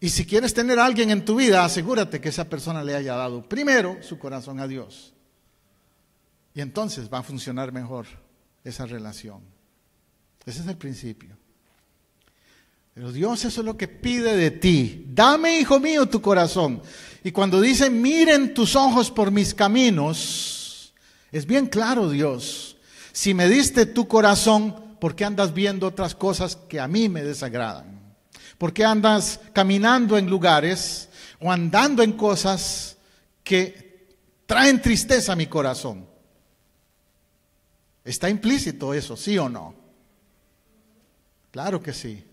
Y si quieres tener a alguien en tu vida, asegúrate que esa persona le haya dado primero su corazón a Dios. Y entonces va a funcionar mejor esa relación. Ese es el principio. Pero Dios, eso es lo que pide de ti. Dame, hijo mío, tu corazón. Y cuando dice, miren tus ojos por mis caminos, es bien claro, Dios. Si me diste tu corazón, ¿por qué andas viendo otras cosas que a mí me desagradan? ¿Por qué andas caminando en lugares o andando en cosas que traen tristeza a mi corazón? ¿Está implícito eso, sí o no? Claro que sí.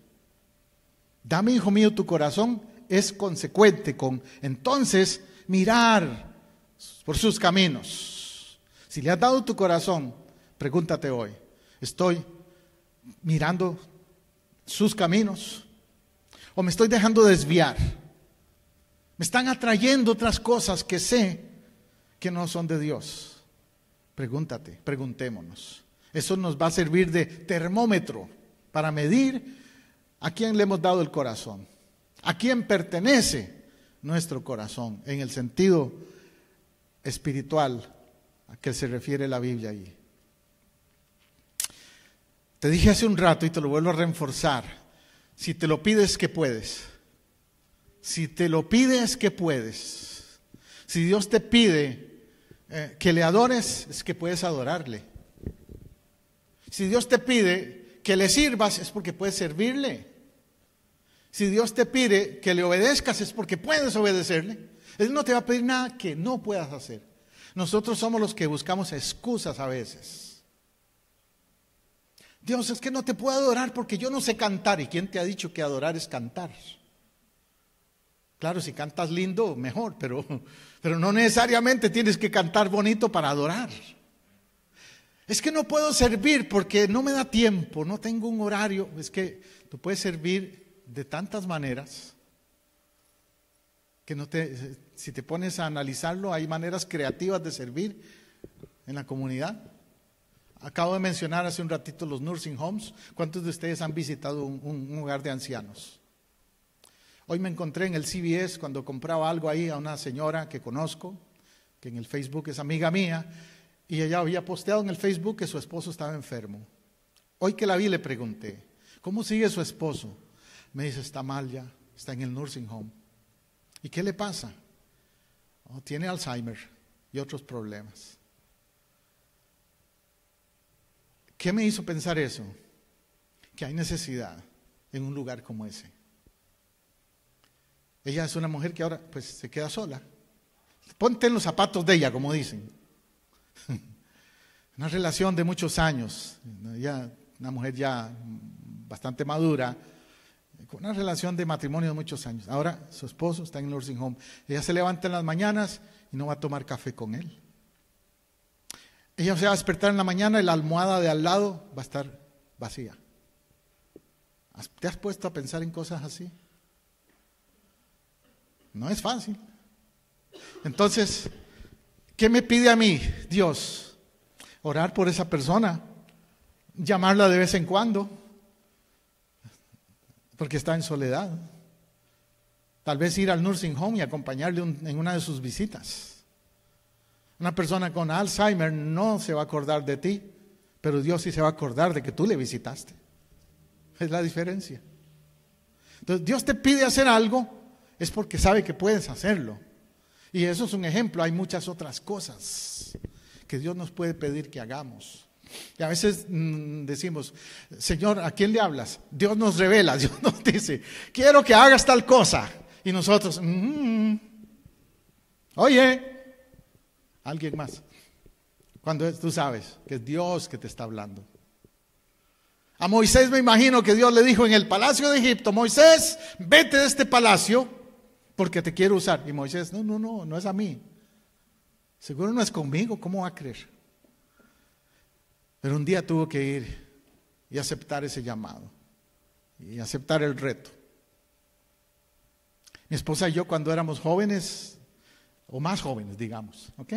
Dame, hijo mío, tu corazón es consecuente con, entonces, mirar por sus caminos. Si le has dado tu corazón, pregúntate hoy, ¿estoy mirando sus caminos? ¿O me estoy dejando desviar? Me están atrayendo otras cosas que sé que no son de Dios. Pregúntate, preguntémonos. Eso nos va a servir de termómetro para medir a quién le hemos dado el corazón, a quién pertenece nuestro corazón, en el sentido espiritual a que se refiere la Biblia allí. Te dije hace un rato y te lo vuelvo a reforzar, si te lo pides que puedes, si te lo pides que puedes, si Dios te pide que le adores, es que puedes adorarle. Si Dios te pide que le sirvas, es porque puedes servirle. Si Dios te pide que le obedezcas, es porque puedes obedecerle. Él no te va a pedir nada que no puedas hacer. Nosotros somos los que buscamos excusas a veces. Dios, es que no te puedo adorar porque yo no sé cantar. ¿Y quién te ha dicho que adorar es cantar? Claro, si cantas lindo, mejor, pero no necesariamente tienes que cantar bonito para adorar. Es que no puedo servir porque no me da tiempo, no tengo un horario. Es que tú puedes servir de tantas maneras que si te pones a analizarlo, hay maneras creativas de servir en la comunidad. Acabo de mencionar hace un ratito los nursing homes. ¿Cuántos de ustedes han visitado un hogar de ancianos? Hoy me encontré en el CVS cuando compraba algo ahí a una señora que conozco, que en el Facebook es amiga mía, y ella había posteado en el Facebook que su esposo estaba enfermo. Hoy que la vi le pregunté, ¿cómo sigue su esposo? Me dice, está mal ya, está en el nursing home. ¿Y qué le pasa? Oh, tiene Alzheimer y otros problemas. ¿Qué me hizo pensar eso? Que hay necesidad en un lugar como ese. Ella es una mujer que ahora pues se queda sola. Ponte en los zapatos de ella, como dicen. Una relación de muchos años, una mujer ya bastante madura, con una relación de matrimonio de muchos años. Ahora su esposo está en el nursing home. Ella se levanta en las mañanas y no va a tomar café con él. Ella se va a despertar en la mañana y la almohada de al lado va a estar vacía. ¿Te has puesto a pensar en cosas así? No es fácil. Entonces, ¿qué me pide a mí Dios? Orar por esa persona, llamarla de vez en cuando, porque está en soledad. Tal vez ir al nursing home y acompañarle en una de sus visitas. Una persona con Alzheimer no se va a acordar de ti, pero Dios sí se va a acordar de que tú le visitaste. Es la diferencia. Entonces, Dios te pide hacer algo, es porque sabe que puedes hacerlo. Y eso es un ejemplo. Hay muchas otras cosas que Dios nos puede pedir que hagamos. Y a veces decimos, Señor, ¿a quién le hablas? Dios nos revela, Dios nos dice, quiero que hagas tal cosa. Y nosotros, oye, alguien más. Cuando tú sabes que es Dios que te está hablando. A Moisés me imagino que Dios le dijo en el palacio de Egipto, Moisés, vete de este palacio porque te quiero usar. Y Moisés, no es a mí. Seguro no es conmigo, ¿cómo va a creer? Pero un día tuvo que ir y aceptar ese llamado y aceptar el reto Mi esposa y yo cuando éramos jóvenes, o más jóvenes, digamos, ¿ok?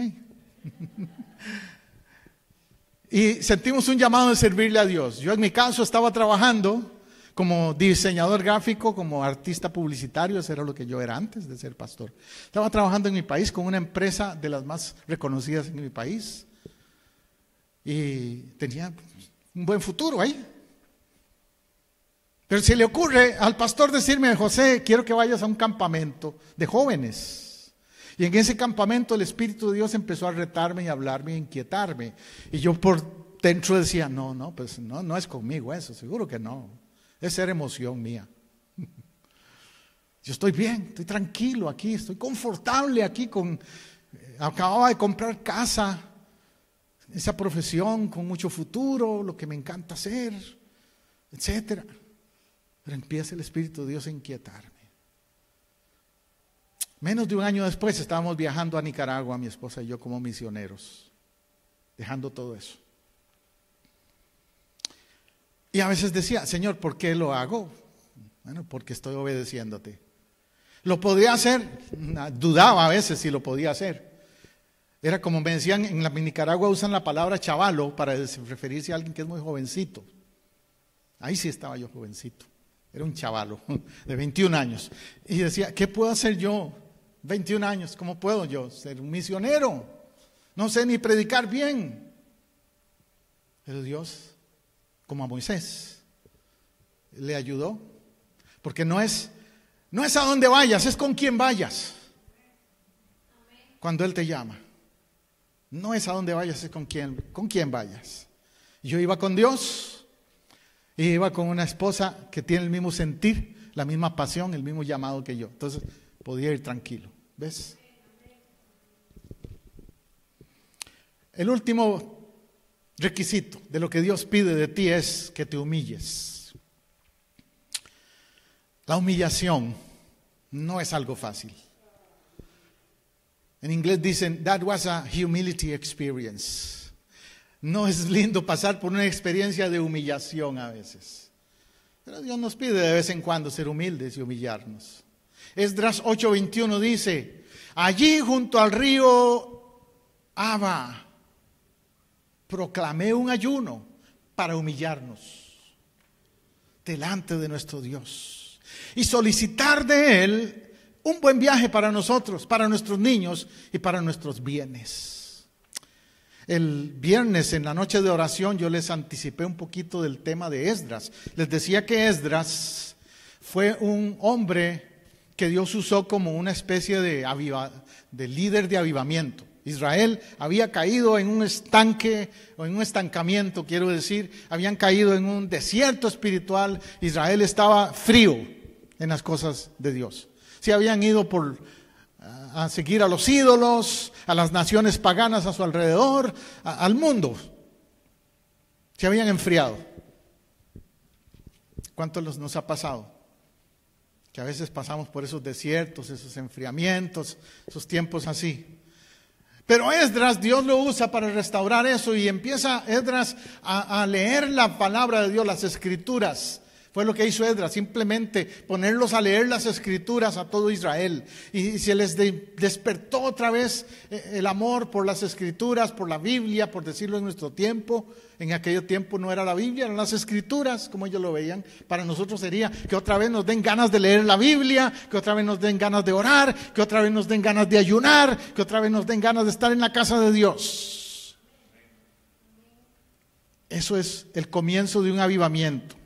Y sentimos un llamado de servirle a Dios. Yo en mi caso estaba trabajando como diseñador gráfico, como artista publicitario, eso era lo que yo era antes de ser pastor. Estaba trabajando en mi país con una empresa de las más reconocidas en mi país y tenía un buen futuro ahí. Pero se le ocurre al pastor decirme: José, quiero que vayas a un campamento de jóvenes. Y en ese campamento el Espíritu de Dios empezó a retarme y a hablarme y a inquietarme. Y yo por dentro decía: pues no es conmigo eso, seguro que no. Esa era emoción mía. Yo estoy bien, estoy tranquilo aquí, estoy confortable aquí acababa de comprar casa, esa profesión con mucho futuro, lo que me encanta hacer, etcétera. Pero empieza el Espíritu de Dios a inquietarme. Menos de un año después estábamos viajando a Nicaragua, mi esposa y yo, como misioneros, dejando todo eso. Y a veces decía: Señor, ¿por qué lo hago? Bueno, porque estoy obedeciéndote. ¿Lo podía hacer? Dudaba a veces si lo podía hacer. Era como me decían, en la Nicaragua usan la palabra chavalo para referirse a alguien que es muy jovencito. Ahí sí estaba yo jovencito. Era un chavalo de 21 años. Y decía: ¿qué puedo hacer yo? 21 años, ¿cómo puedo yo ser un misionero? No sé ni predicar bien. Pero Dios, como a Moisés, le ayudó. Porque no es a dónde vayas, es con quién vayas. Cuando Él te llama. No es a dónde vayas, es con quién vayas. Yo iba con Dios y iba con una esposa que tiene el mismo sentir, la misma pasión, el mismo llamado que yo. Entonces podía ir tranquilo. ¿Ves? El último requisito de lo que Dios pide de ti es que te humilles. La humillación no es algo fácil. En inglés dicen: that was a humility experience. No es lindo pasar por una experiencia de humillación a veces. Pero Dios nos pide de vez en cuando ser humildes y humillarnos. Esdras 8:21 dice: allí junto al río Aba proclamé un ayuno para humillarnos delante de nuestro Dios y solicitar de Él un buen viaje para nosotros, para nuestros niños y para nuestros bienes. El viernes en la noche de oración yo les anticipé un poquito del tema de Esdras. Les decía que Esdras fue un hombre que Dios usó como una especie de líder de avivamiento. Israel había caído en un estanque, o en un estancamiento, quiero decir, habían caído en un desierto espiritual. Israel estaba frío en las cosas de Dios. Se habían ido a seguir a los ídolos, a las naciones paganas a su alrededor, al mundo. Se habían enfriado. ¿Cuánto nos ha pasado? Que a veces pasamos por esos desiertos, esos enfriamientos, esos tiempos así. Pero Esdras, Dios lo usa para restaurar eso y empieza Esdras a leer la palabra de Dios, las escrituras. Fue lo que hizo Esdras, simplemente ponerlos a leer las escrituras a todo Israel. Y se les despertó otra vez el amor por las escrituras, por la Biblia, por decirlo en nuestro tiempo. En aquel tiempo no era la Biblia, eran las escrituras, como ellos lo veían. Para nosotros sería que otra vez nos den ganas de leer la Biblia, que otra vez nos den ganas de orar, que otra vez nos den ganas de ayunar, que otra vez nos den ganas de estar en la casa de Dios. Eso es el comienzo de un avivamiento.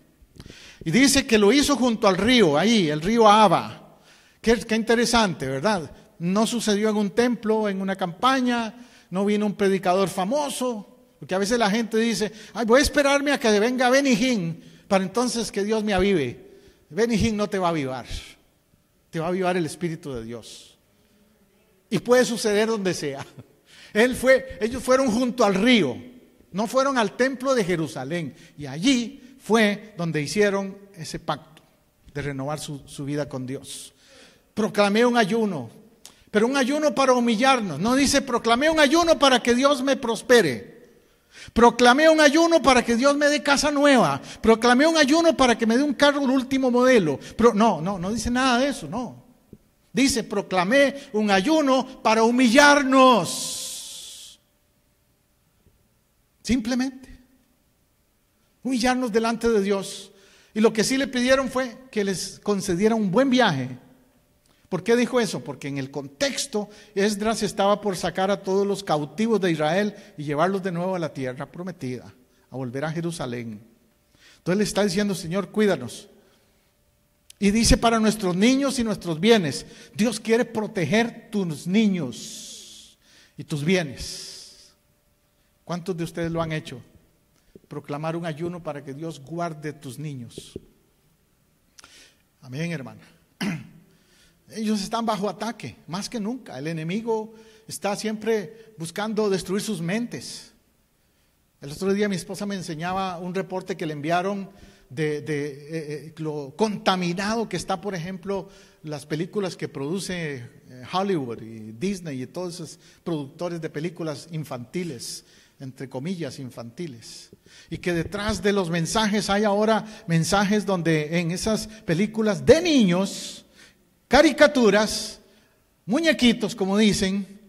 Y dice que lo hizo junto al río, ahí, el río Aba. Qué interesante, ¿verdad? No sucedió en un templo, en una campaña, no vino un predicador famoso, porque a veces la gente dice: ay, voy a esperarme a que venga Benny Hinn para entonces que Dios me avive. Benny Hinn no te va a avivar, te va a avivar el Espíritu de Dios. Y puede suceder donde sea. Ellos fueron junto al río, no fueron al templo de Jerusalén, y allí fue donde hicieron ese pacto de renovar su vida con Dios. Proclamé un ayuno, pero un ayuno para humillarnos. No dice: proclamé un ayuno para que Dios me prospere. Proclamé un ayuno para que Dios me dé casa nueva. Proclamé un ayuno para que me dé un carro de último modelo. No dice nada de eso, no. Dice, proclamé un ayuno para humillarnos. Simplemente. Humillarnos delante de Dios. Y lo que sí le pidieron fue que les concediera un buen viaje. ¿Por qué dijo eso? Porque en el contexto Esdras estaba por sacar a todos los cautivos de Israel y llevarlos de nuevo a la tierra prometida, a volver a Jerusalén. Entonces le está diciendo, Señor, cuídanos. Y dice, para nuestros niños y nuestros bienes. Dios quiere proteger tus niños y tus bienes. ¿Cuántos de ustedes lo han hecho? Proclamar un ayuno para que Dios guarde tus niños. Amén, hermana. Ellos están bajo ataque, más que nunca. El enemigo está siempre buscando destruir sus mentes. El otro día mi esposa me enseñaba un reporte que le enviaron de lo contaminado que está, por ejemplo, las películas que produce Hollywood y Disney y todos esos productores de películas infantiles, entre comillas infantiles, y que detrás de los mensajes hay ahora mensajes donde en esas películas de niños, caricaturas, muñequitos como dicen,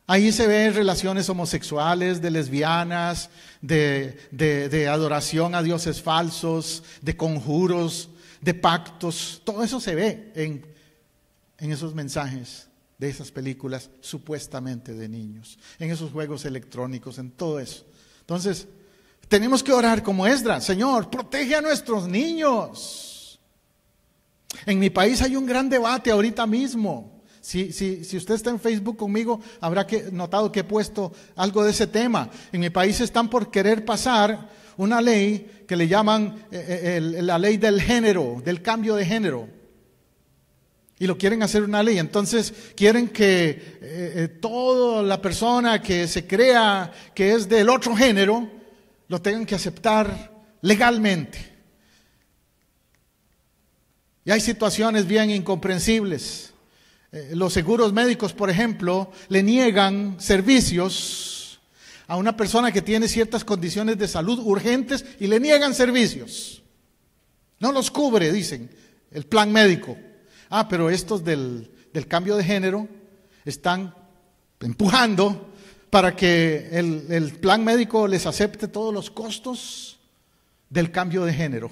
ahí se ven relaciones homosexuales, de lesbianas, de adoración a dioses falsos, de conjuros, de pactos. Todo eso se ve en esos mensajes de esas películas supuestamente de niños, en esos juegos electrónicos, en todo eso. Entonces, tenemos que orar como Esdras. Señor, protege a nuestros niños. En mi país hay un gran debate ahorita mismo. Si usted está en Facebook conmigo, habrá notado que he puesto algo de ese tema. En mi país están por querer pasar una ley que le llaman la ley del género, del cambio de género. Y lo quieren hacer una ley. Entonces quieren que toda la persona que se crea que es del otro género, lo tengan que aceptar legalmente. Y hay situaciones bien incomprensibles. Los seguros médicos, por ejemplo, le niegan servicios a una persona que tiene ciertas condiciones de salud urgentes y le niegan servicios. No los cubre, dicen, el plan médico. Pero estos del cambio de género están empujando para que el plan médico les acepte todos los costos del cambio de género.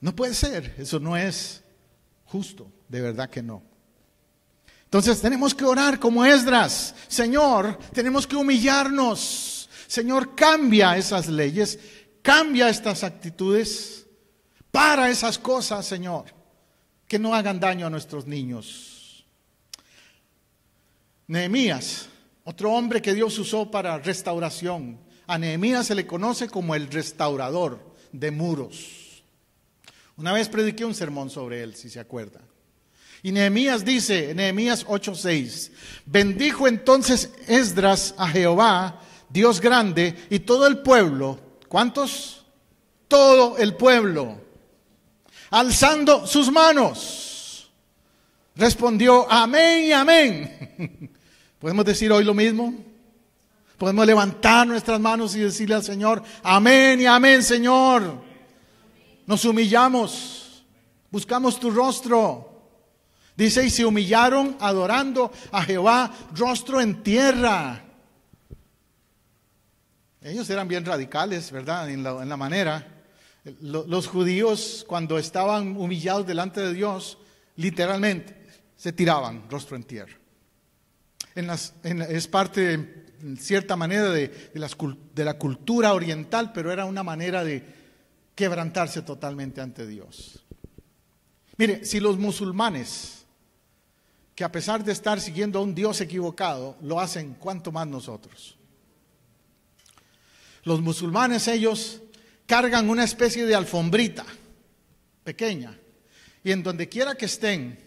No puede ser, eso no es justo, de verdad que no. Entonces tenemos que orar como Esdras. Señor, tenemos que humillarnos. Señor, cambia esas leyes, cambia estas actitudes, para esas cosas, Señor, que no hagan daño a nuestros niños. Nehemías, otro hombre que Dios usó para restauración. A Nehemías se le conoce como el restaurador de muros. Una vez prediqué un sermón sobre él, si se acuerda. Y Nehemías dice, Nehemías 8:6, bendijo entonces Esdras a Jehová, Dios grande, y todo el pueblo. ¿Cuántos? Todo el pueblo. Alzando sus manos, respondió amén y amén. ¿Podemos decir hoy lo mismo? Podemos levantar nuestras manos y decirle al Señor, amén y amén, Señor. Nos humillamos, buscamos tu rostro. Dice, y se humillaron adorando a Jehová, rostro en tierra. Ellos eran bien radicales, ¿verdad? En la manera. Los judíos, cuando estaban humillados delante de Dios, literalmente se tiraban rostro en tierra. Es parte, en cierta manera, de la cultura oriental, pero era una manera de quebrantarse totalmente ante Dios. Mire, si los musulmanes, que a pesar de estar siguiendo a un Dios equivocado, lo hacen, ¿cuánto más nosotros? Los musulmanes, ellos cargan una especie de alfombrita pequeña, y en donde quiera que estén,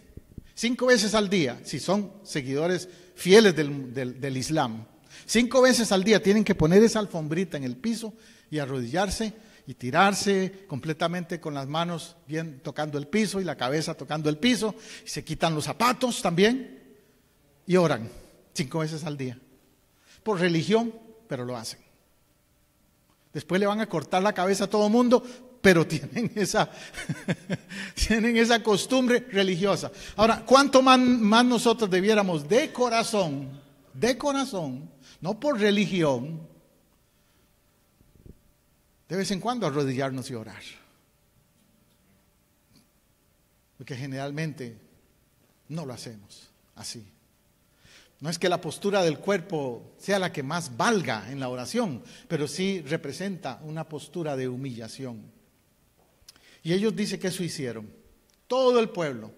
5 veces al día, si son seguidores fieles del Islam, 5 veces al día tienen que poner esa alfombrita en el piso y arrodillarse y tirarse completamente con las manos bien tocando el piso y la cabeza tocando el piso, y se quitan los zapatos también y oran 5 veces al día. Por religión, pero lo hacen. Después le van a cortar la cabeza a todo mundo, pero tienen esa, tienen esa costumbre religiosa. Ahora, ¿cuánto más nosotros debiéramos de corazón, no por religión, de vez en cuando arrodillarnos y orar? Porque generalmente no lo hacemos así. No es que la postura del cuerpo sea la que más valga en la oración, pero sí representa una postura de humillación. Y ellos dicen que eso hicieron, todo el pueblo.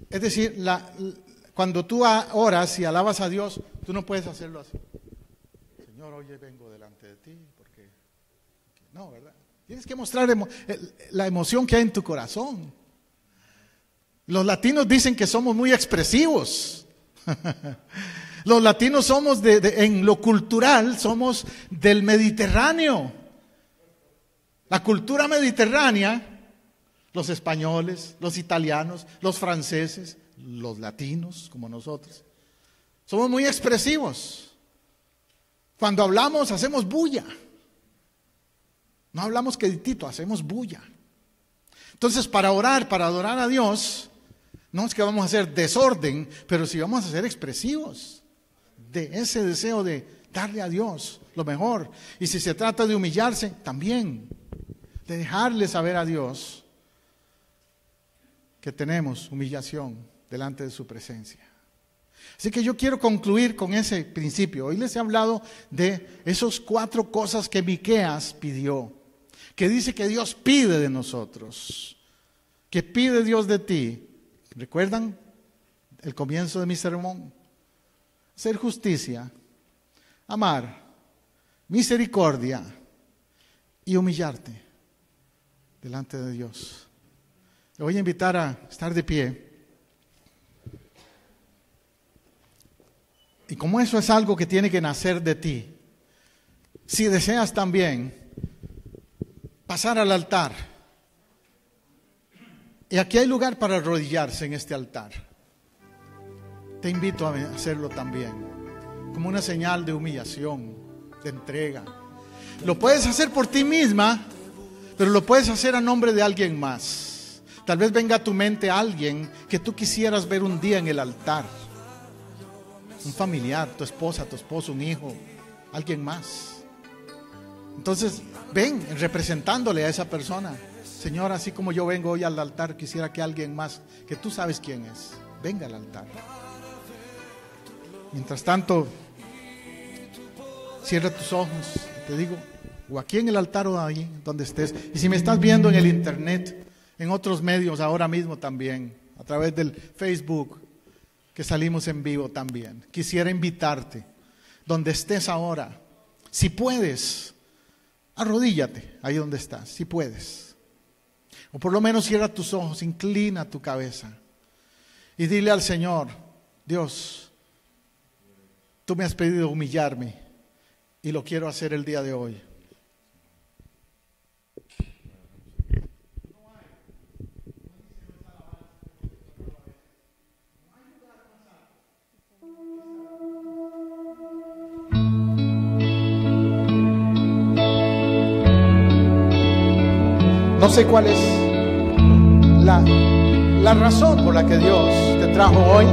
Es decir, cuando tú oras y alabas a Dios, tú no puedes hacerlo así. Señor, hoy vengo delante de ti, porque no, ¿verdad? Tienes que mostrar la emoción que hay en tu corazón. Los latinos dicen que somos muy expresivos. Los latinos somos en lo cultural, somos del Mediterráneo. La cultura mediterránea, los españoles, los italianos, los franceses, los latinos como nosotros, somos muy expresivos. Cuando hablamos hacemos bulla. No hablamos queditito, hacemos bulla. Entonces, para orar, para adorar a Dios, no es que vamos a hacer desorden, pero sí vamos a ser expresivos de ese deseo de darle a Dios lo mejor. Y si se trata de humillarse, también de dejarle saber a Dios que tenemos humillación delante de su presencia. Así que yo quiero concluir con ese principio. Hoy les he hablado de esos 4 cosas que Miqueas pidió, que dice que Dios pide de nosotros, que pide Dios de ti. ¿Recuerdan el comienzo de mi sermón? Hacer justicia, amar, misericordia y humillarte delante de Dios. Le voy a invitar a estar de pie. Y como eso es algo que tiene que nacer de ti, si deseas también pasar al altar, y aquí hay lugar para arrodillarse en este altar, te invito a hacerlo también, como una señal de humillación, de entrega. Lo puedes hacer por ti misma, pero lo puedes hacer a nombre de alguien más. Tal vez venga a tu mente alguien que tú quisieras ver un día en el altar. Un familiar, tu esposa, tu esposo, un hijo, alguien más. Entonces, ven representándole a esa persona. Señor, así como yo vengo hoy al altar, quisiera que alguien más, que tú sabes quién es, venga al altar. Mientras tanto, cierra tus ojos, te digo, o aquí en el altar o ahí donde estés. Y si me estás viendo en el internet, en otros medios ahora mismo también, a través del Facebook, que salimos en vivo también, quisiera invitarte, donde estés ahora, si puedes, arrodíllate ahí donde estás, si puedes. O por lo menos cierra tus ojos, inclina tu cabeza y dile al Señor: Dios, tú me has pedido humillarme y lo quiero hacer el día de hoy. No sé cuál es la razón por la que Dios te trajo hoy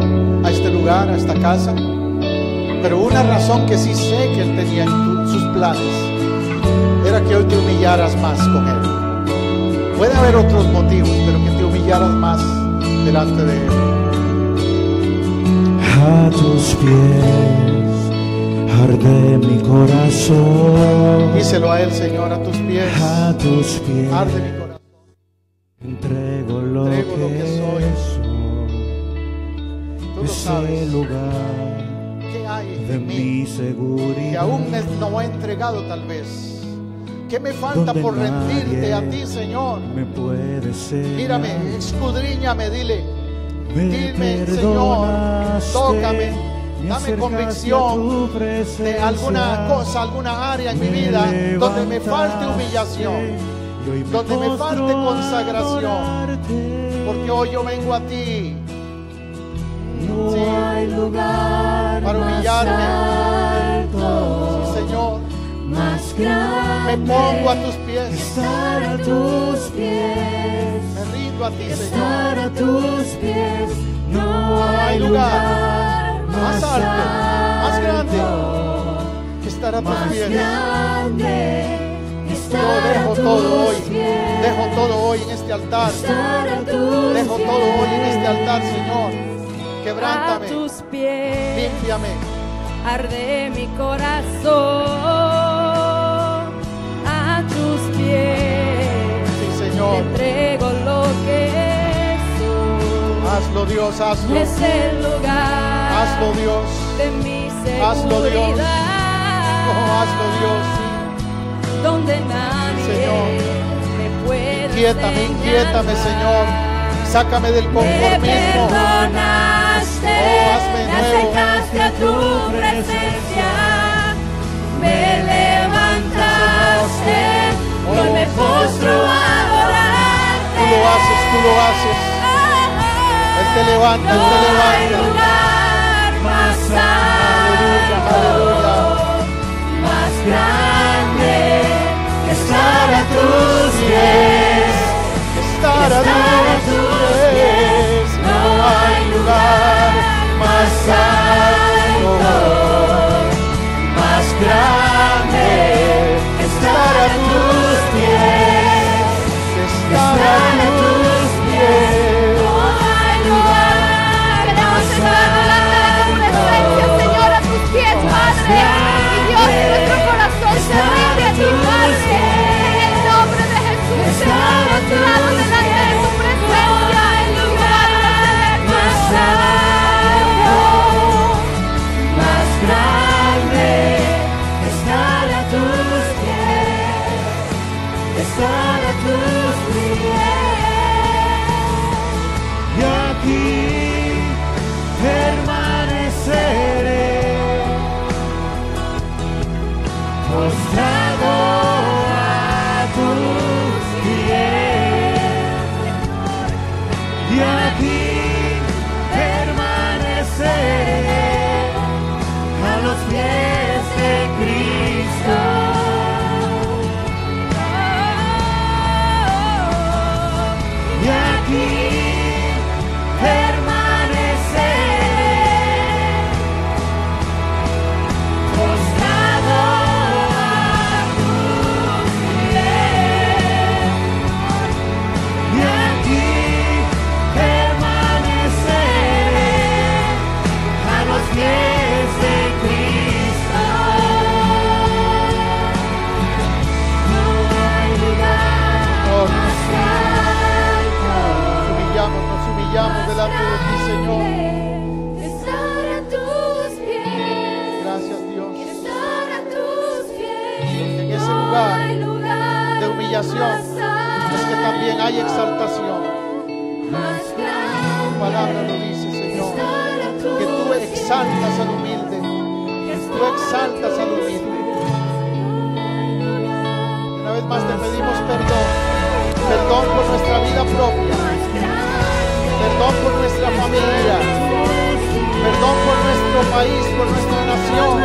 a este lugar, a esta casa, pero una razón que sí sé que Él tenía en sus planes era que hoy te humillaras más con Él. Puede haber otros motivos, pero que te humillaras más delante de Él. A tus pies arde mi corazón. Díselo a Él, Señor, a tus pies. A tus pies arde mi corazón. Entrego lo que soy. Tú lo sabes. Ese lugar ¿Qué hay de en mi mí seguridad que aún no he entregado tal vez? ¿Qué me falta donde por rendirte a nadie ti, Señor? me puede ser. Mírame, escudriñame, dile. Me Dime, Señor, perdonaste, tócame, me dame acercaste a convicción tu de presencia, alguna cosa, alguna área en mi vida donde me falte humillación, donde me falte consagración, porque hoy yo vengo a ti. No Sí, hay lugar para humillarme. más alto, Sí, Señor, más Me pongo a tus pies. Estar a tus pies. Me rindo a ti, Señor. Estar a tus pies. No hay lugar más alto, más grande que estar a tus pies. Yo dejo todo hoy. Dejo todo hoy en este altar. Dejo todo hoy en este altar, Señor. Quebrántame. A tus pies Límpiame. arde mi corazón. A tus pies Sí, te Señor. entrego lo que soy. Hazlo, Dios, hazlo. Es el lugar Hazlo, Dios. de mi Hazlo, Dios. seguridad. Oh, hazlo, Dios. Donde nadie Señor. me puede Inquiétame, señalar. Señor. Sácame del Me conformismo. perdonaste, Oh, hazme me nuevo. acercaste a tu presencia, me levantaste, Oh, hoy me postro a adorarte. Tú lo haces, tú lo haces. Él te levanta, Él No te hay levanta. lugar más Aleluya, aleluya. alto, más grande que estar a tus pies. Estar a tus pies. No hay lugar más alto, más grande que estar a tus pies. estar a tus pies. No hay lugar. Queremos entrar delante de tu presencia, Señor, a tus pies, Padre. Y Dios, nuestro corazón se rinde a ti, Padre. En el nombre de Jesús, Señor, entrado delante de tu presencia. Más alto, más grande, estar a tus pies, estar a tus pies. Y aquí permaneceré postrado a tus pies. Y aquí permaneceré a los pies de Cristo. Y aquí permaneceré postrado a tus pies. Y aquí permaneceré a los pies de Cristo. No hay lugar Oh, más nos humillamos delante de ti, Señor. Estar a tus pies. Gracias, Dios. Estar a tus pies. Porque en ese No lugar hay lugar de humillación más es que también hay exaltación. más Tu grande. palabra lo dice, Señor. Estar a tus Que tú pies. exaltas al humilde. Tú exaltas al humilde. Y una vez más te pedimos perdón. Perdón por nuestra vida propia. Perdón por nuestra familia. Perdón por nuestro país, por nuestra nación.